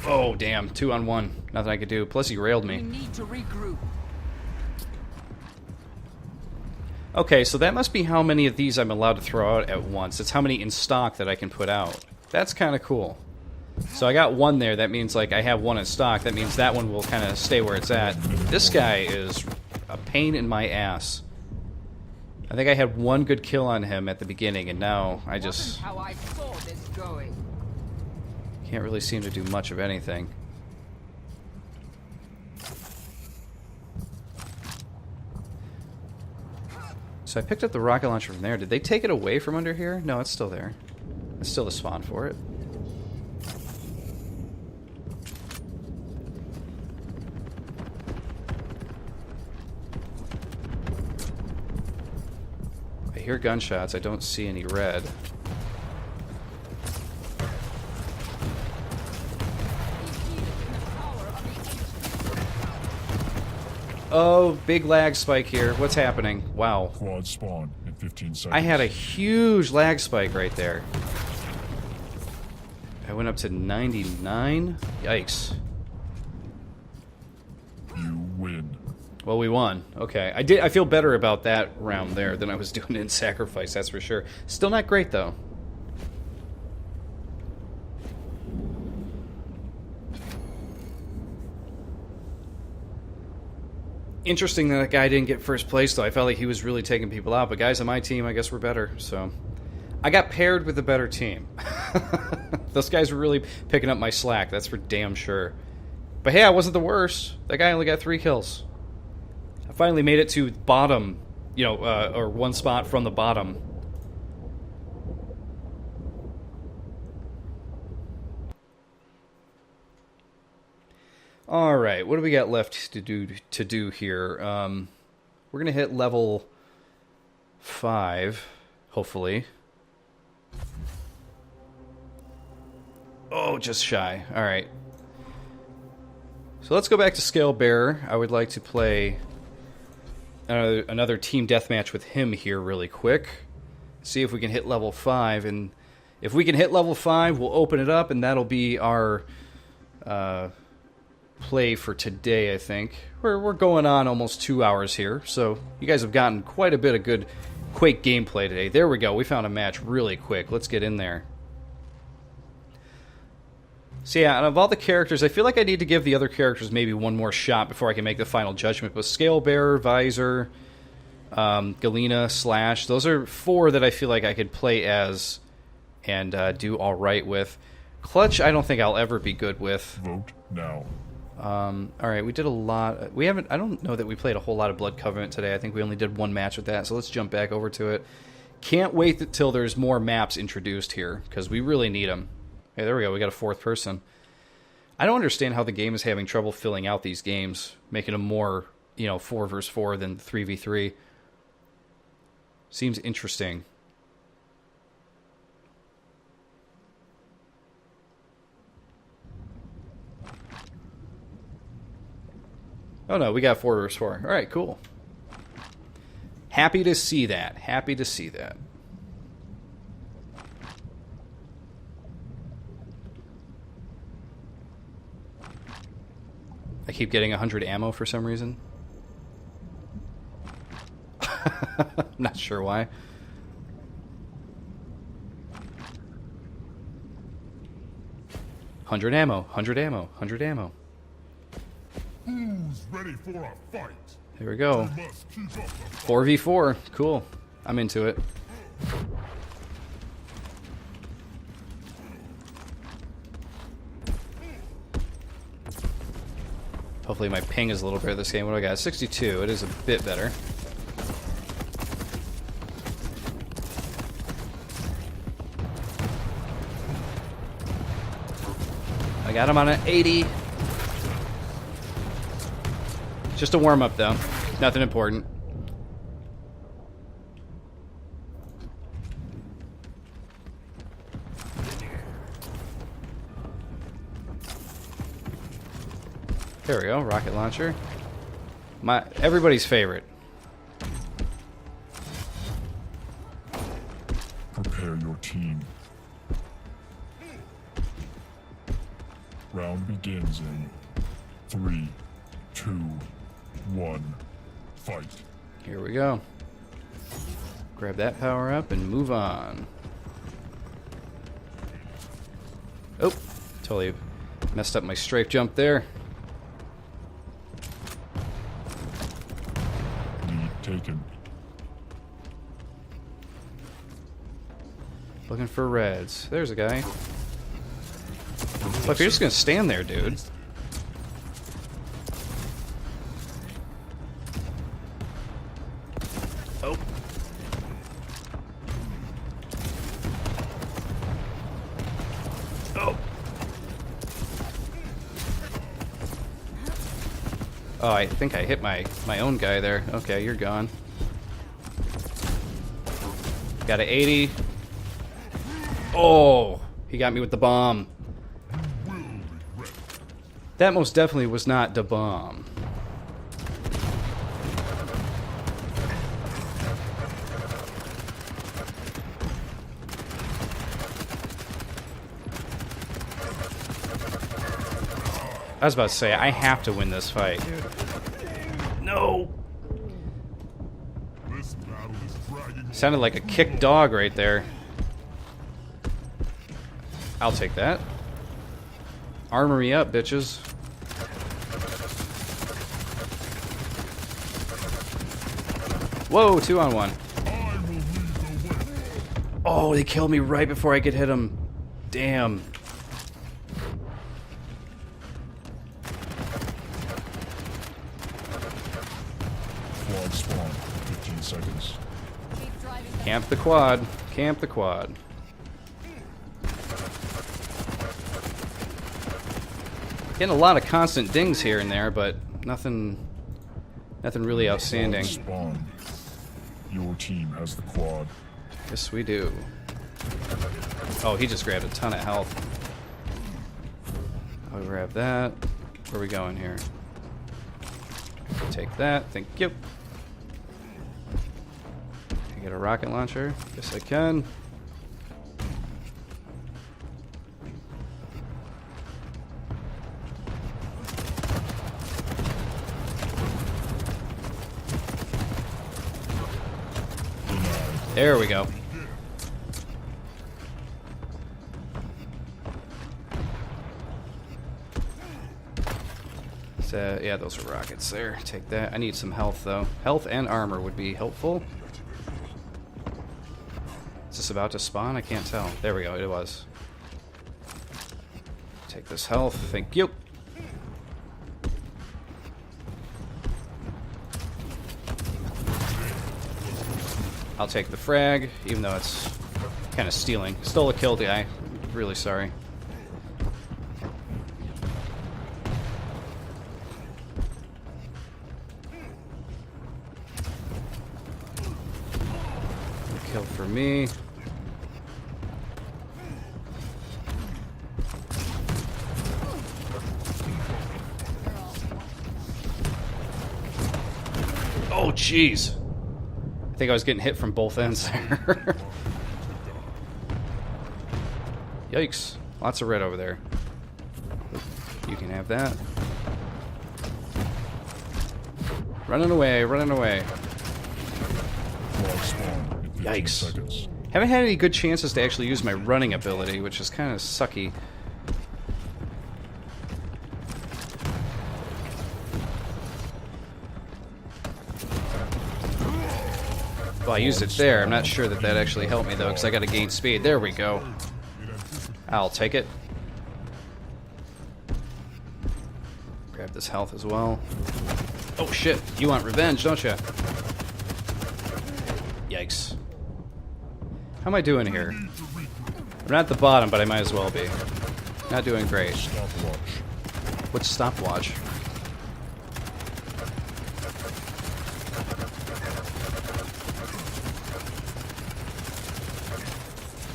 Oh, damn. 2 on 1. Nothing I could do. Plus, he railed We me. need to regroup. Okay, so that must be how many of these I'm allowed to throw out at once. It's how many in stock that I can put out. That's kind of cool. So I got 1 there. That means, like, I have 1 in stock. That means that one will kind of stay where it's at. This guy is a pain in my ass. I think I had 1 good kill on him at the beginning, and now I just... Wasn't how I saw this going. Can't really seem to do much of anything. So I picked up the rocket launcher from there. Did they take it away from under here? No, it's still there. It's still the spawn for it. I hear gunshots. I don't see any red. Oh, big lag spike here. What's happening? Wow. Quad spawn in 15 seconds. I had a huge lag spike right there. I went up to 99. Yikes. You win. Well, we won. Okay. I feel better about that round there than I was doing in Sacrifice, that's for sure. Still not great, though. Interesting that guy didn't get first place, though. I felt like he was really taking people out. But guys on my team, I guess we're better. So I got paired with a better team. Those guys were really picking up my slack. That's for damn sure. But hey, I wasn't the worst. That guy only got 3 kills. I finally made it to bottom, you know, or 1 spot from the bottom. All right, what do we got left to do here? We're gonna hit level 5, hopefully. Oh, just shy. All right. So let's go back to Scale Bearer. I would like to play another team deathmatch with him here really quick. See if we can hit level 5, and if we can hit level 5, we'll open it up, and that'll be our play for today, I think. We're going on almost 2 hours here, so you guys have gotten quite a bit of good Quake gameplay today. There we go. We found a match really quick. Let's get in there. So yeah, out of all the characters, I feel like I need to give the other characters maybe 1 more shot before I can make the final judgment. But Scale Bearer, Visor, Galena, Slash, those are 4 that I feel like I could play as and do alright with. Clutch, I don't think I'll ever be good with. Vote now. Alright, we did a lot. I don't know that we played a whole lot of Blood Covenant today. I think we only did 1 match with that, so let's jump back over to it. Can't wait until there's more maps introduced here, because we really need them. Hey, there we go. We got a 4th person. I don't understand how the game is having trouble filling out these games, making them more, 4 versus 4 than 3v3. Seems interesting. Oh no, we got 4 versus 4. All right, cool. Happy to see that. Happy to see that. I keep getting 100 ammo for some reason. Not sure why. $100 ammo, 100 ammo, 100 ammo. Who's ready for a fight? Here we go. You must keep up the fight. 4v4. Cool. I'm into it. Hopefully my ping is a little better this game. What do I got? 62. It is a bit better. I got him on an 80. Just a warm-up, though. Nothing important. There we go, rocket launcher. Everybody's favorite. Prepare your team. Round begins in 3, 2, 1, fight. Here we go. Grab that power up and move on. Oh, totally messed up my strafe jump there. Lead taken. Looking for reds. There's a guy. Look, you're just gonna stand there, dude. Oh. Oh. Oh, I think I hit my own guy there. Okay, you're gone. Got an 80. Oh, he got me with the bomb. That most definitely was not the bomb. I was about to say, I have to win this fight. No! Sounded like a kicked dog right there. I'll take that. Armor me up, bitches. Whoa, 2 on 1. Oh, they killed me right before I could hit them. Damn. Quad spawn. 15 seconds. Keep driving. Camp the quad. Camp the quad. Getting a lot of constant dings here and there, but nothing really outstanding. Quad spawn. Your team has the quad. Yes, we do. Oh, he just grabbed a ton of health. I'll grab that. Where are we going here? Take that. Thank you. Can I get a rocket launcher? Yes, I can. There we go. So, yeah, those are rockets there. Take that. I need some health, though. Health and armor would be helpful. Is this about to spawn? I can't tell. There we go. It was. Take this health. Thank you. I'll take the frag, even though it's kind of stealing. Stole a kill guy. Really sorry. Kill for me. Oh, jeez. I think I was getting hit from both ends there. Yikes. Lots of red over there. You can have that. Running away, running away. Quad spawn in 15 Yikes. seconds. Haven't had any good chances to actually use my running ability, which is kind of sucky. Well, I used it there. I'm not sure that that actually helped me, though, because I got to gain speed. There we go. I'll take it. Grab this health as well. Oh, shit. You want revenge, don't you? Yikes. How am I doing here? I'm not at the bottom, but I might as well be. Not doing great. Stopwatch. What's stopwatch?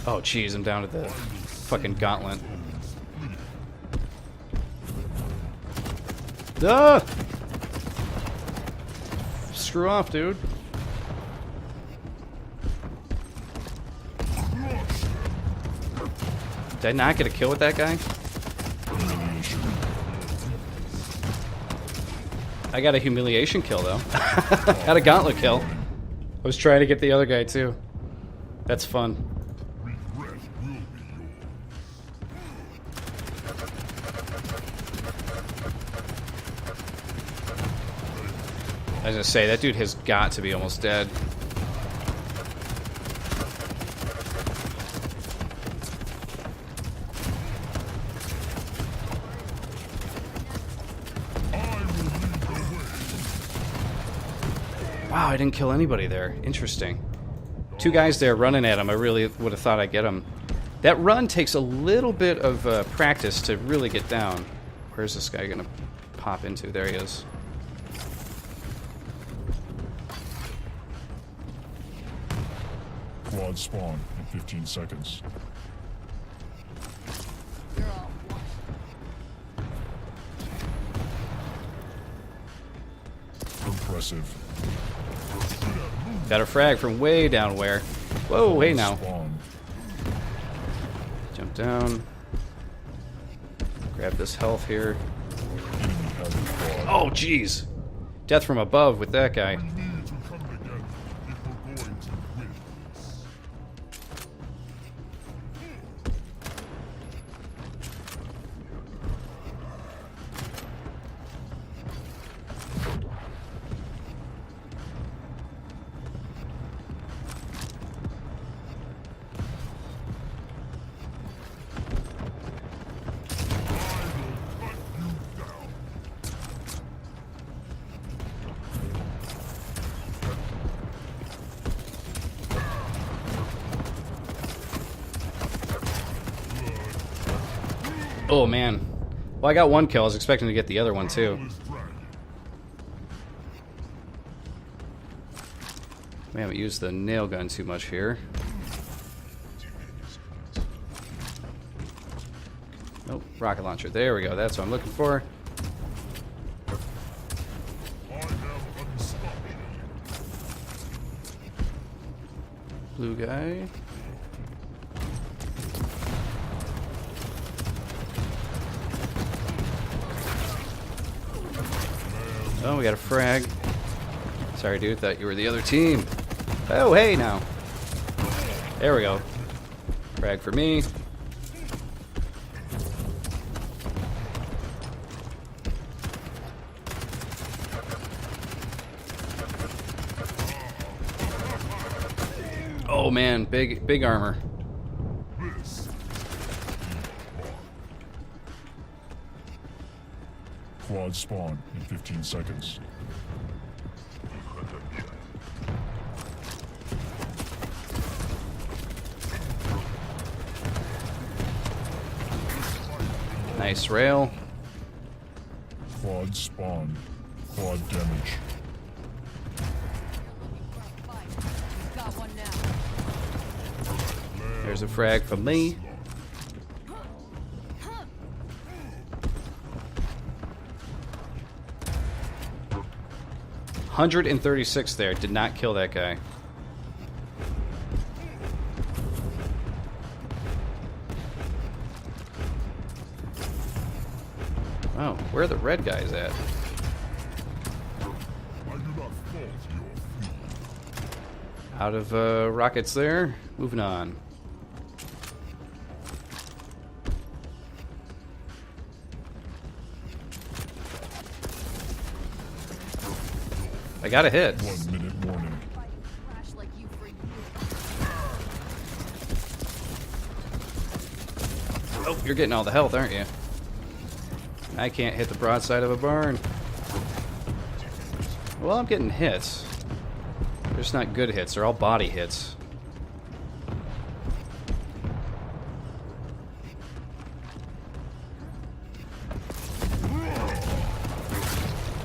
Oh, jeez, I'm down to the fucking gauntlet. Ah! Screw off, dude. Did I not get a kill with that guy? I got a humiliation kill, though. Got a gauntlet kill. I was trying to get the other guy, too. That's fun. I was gonna say, that dude has got to be almost dead. Wow, I didn't kill anybody there. Interesting. Two guys there running at him. I really would have thought I'd get him. That run takes a little bit of practice to really get down. Where's this guy gonna pop into? There he is. Quad spawn in 15 seconds. You're all Impressive. Got a frag from way down where. Whoa, hey now. Spawn. Jump down. Grab this health here. Enemy heavy quad. Oh, jeez. Death from above with that guy. We need to come together if we're going to win. Oh, man. Well, I got one kill. I was expecting to get the other one, too. We haven't used the nail gun too much here. Nope, rocket launcher. There we go. That's what I'm looking for. I am unstoppable. Blue guy. Oh, we got a frag. Sorry, dude. Thought you were the other team. Oh, hey, now. There we go. Frag for me. Oh, man. Big armor. Quad spawn in 15 seconds. Nice rail. Quad spawn. Quad damage. got one now. There's a frag from me. 136 there. Did not kill that guy. Oh, where are the red guys at? I do not fault your feet. Out of rockets there. Moving on. I got a hit. 1 minute warning. Crash like you for years. Oh, you're getting all the health, aren't you? I can't hit the broadside of a barn. Well, I'm getting hits. They're just not good hits. They're all body hits.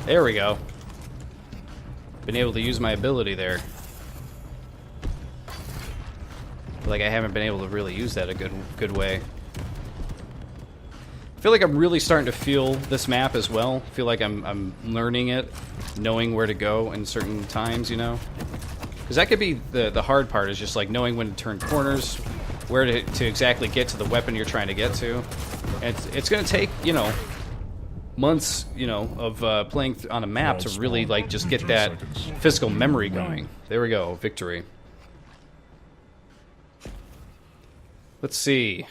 There we go. Been able to use my ability there. Feel like I haven't been able to really use that a good way. feel like I'm really starting to feel this map as well. I feel like I'm learning it, knowing where to go in certain times, you know? Because that could be the hard part, is just like knowing when to turn corners, where to exactly get to the weapon you're trying to get to. And it's going to take, you know, months, you know, of playing on a map to really, like, just get that physical memory going. There we go, victory. Let's see.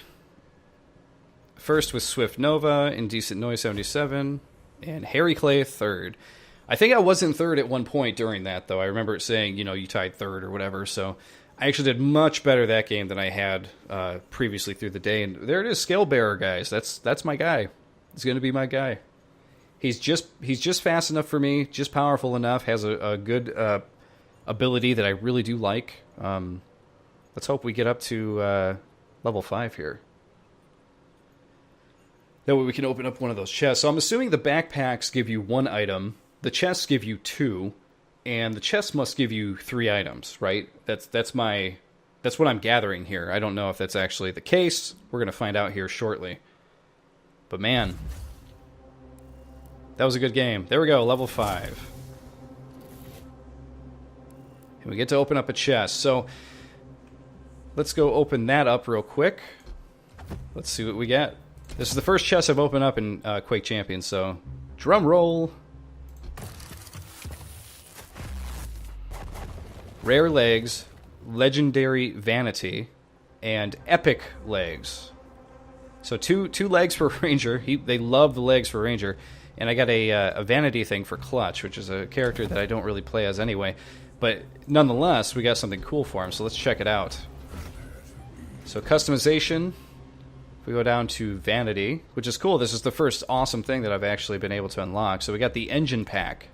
First was Swift Nova, Indecent Noise 77, and Harry Clay third. I think I was in third at one point during that, though. I remember it saying, you know, you tied third or whatever, so I actually did much better that game than I had previously through the day. And there it is, Scale Bearer, guys. That's my guy. He's going to be my guy. He's just fast enough for me, just powerful enough, has a good ability that I really do like. Let's hope we get up to level 5 here. That way we can open up one of those chests. So I'm assuming the backpacks give you 1 item, the chests give you 2, and the chests must give you 3 items, right? That's what I'm gathering here. I don't know if that's actually the case. We're going to find out here shortly. But man, that was a good game. There we go, level 5. And we get to open up a chest. So let's go open that up real quick. Let's see what we get. This is the first chest I've opened up in Quake Champions, so drum roll. Rare legs, legendary vanity, and epic legs. So two legs for Ranger. They love the legs for Ranger. And I got a vanity thing for Clutch, which is a character that I don't really play as anyway. But nonetheless, we got something cool for him, so let's check it out. So customization, we go down to vanity, which is cool. This is the first awesome thing that I've actually been able to unlock. So we got the engine pack.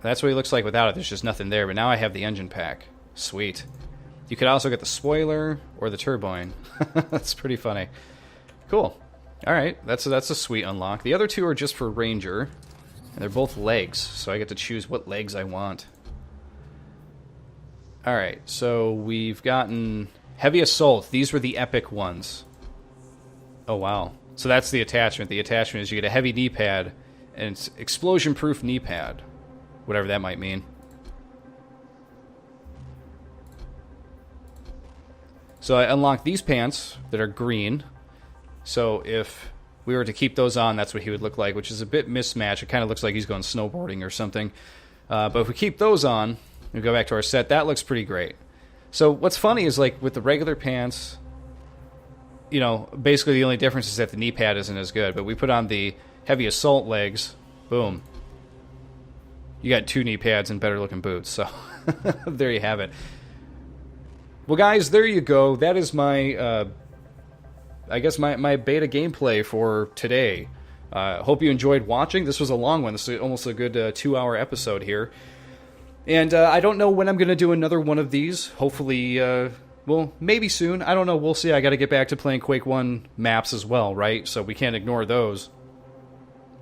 That's what he looks like without it. There's just nothing there, but now I have the engine pack. Sweet. You could also get the spoiler or the turbine. That's pretty funny. Cool. Alright, that's a sweet unlock. The other 2 are just for Ranger, and they're both legs, so I get to choose what legs I want. Alright, so we've gotten Heavy Assault. These were the epic ones. Oh, wow. So that's the attachment. The attachment is you get a heavy knee pad, and it's explosion-proof knee pad. Whatever that might mean. So I unlocked these pants that are green. So if we were to keep those on, that's what he would look like, which is a bit mismatched. It kind of looks like he's going snowboarding or something. But if we keep those on, and go back to our set, that looks pretty great. So what's funny is, like, with the regular pants, you know, basically the only difference is that the knee pad isn't as good. But we put on the Heavy Assault legs, boom. You got 2 knee pads and better looking boots, so there you have it. Well, guys, there you go. That is my, I guess, my beta gameplay for today. Hope you enjoyed watching. This was a long one. This is almost a good 2-hour episode here. And I don't know when I'm going to do another one of these. Hopefully, well, maybe soon. I don't know. We'll see. I got to get back to playing Quake 1 maps as well, right? So we can't ignore those.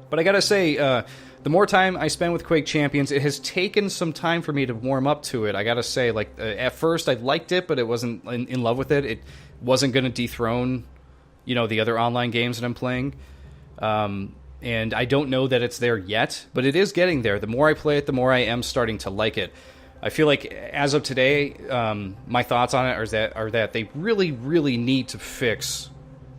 But I got to say, the more time I spend with Quake Champions, it has taken some time for me to warm up to it. I gotta say, like, at first I liked it, but it wasn't in love with it. It wasn't going to dethrone, you know, the other online games that I'm playing. And I don't know that it's there yet, but it is getting there. The more I play it, the more I am starting to like it. I feel like, as of today, my thoughts on it are that they really, really need to fix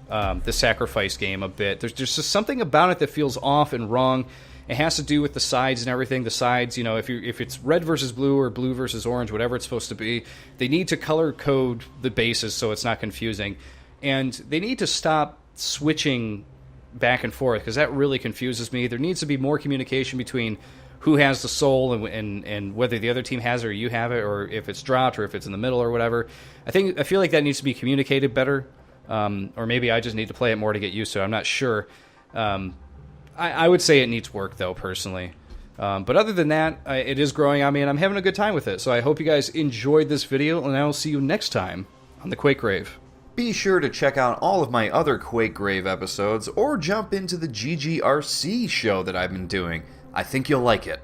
the sacrifice game a bit. There's just something about it that feels off and wrong. It has to do with the sides and everything. The sides, you know, if it's red versus blue or blue versus orange, whatever it's supposed to be, they need to color code the bases so it's not confusing. And they need to stop switching back and forth, because that really confuses me. There needs to be more communication between who has the soul and whether the other team has it or you have it, or if it's dropped or if it's in the middle or whatever. I feel like that needs to be communicated better, or maybe I just need to play it more to get used to it. I'm not sure. I would say it needs work, though, personally. But other than that, it is growing on me, and I'm having a good time with it. So I hope you guys enjoyed this video, and I will see you next time on the Quake Grave. Be sure to check out all of my other Quake Grave episodes, or jump into the GGRC show that I've been doing. I think you'll like it.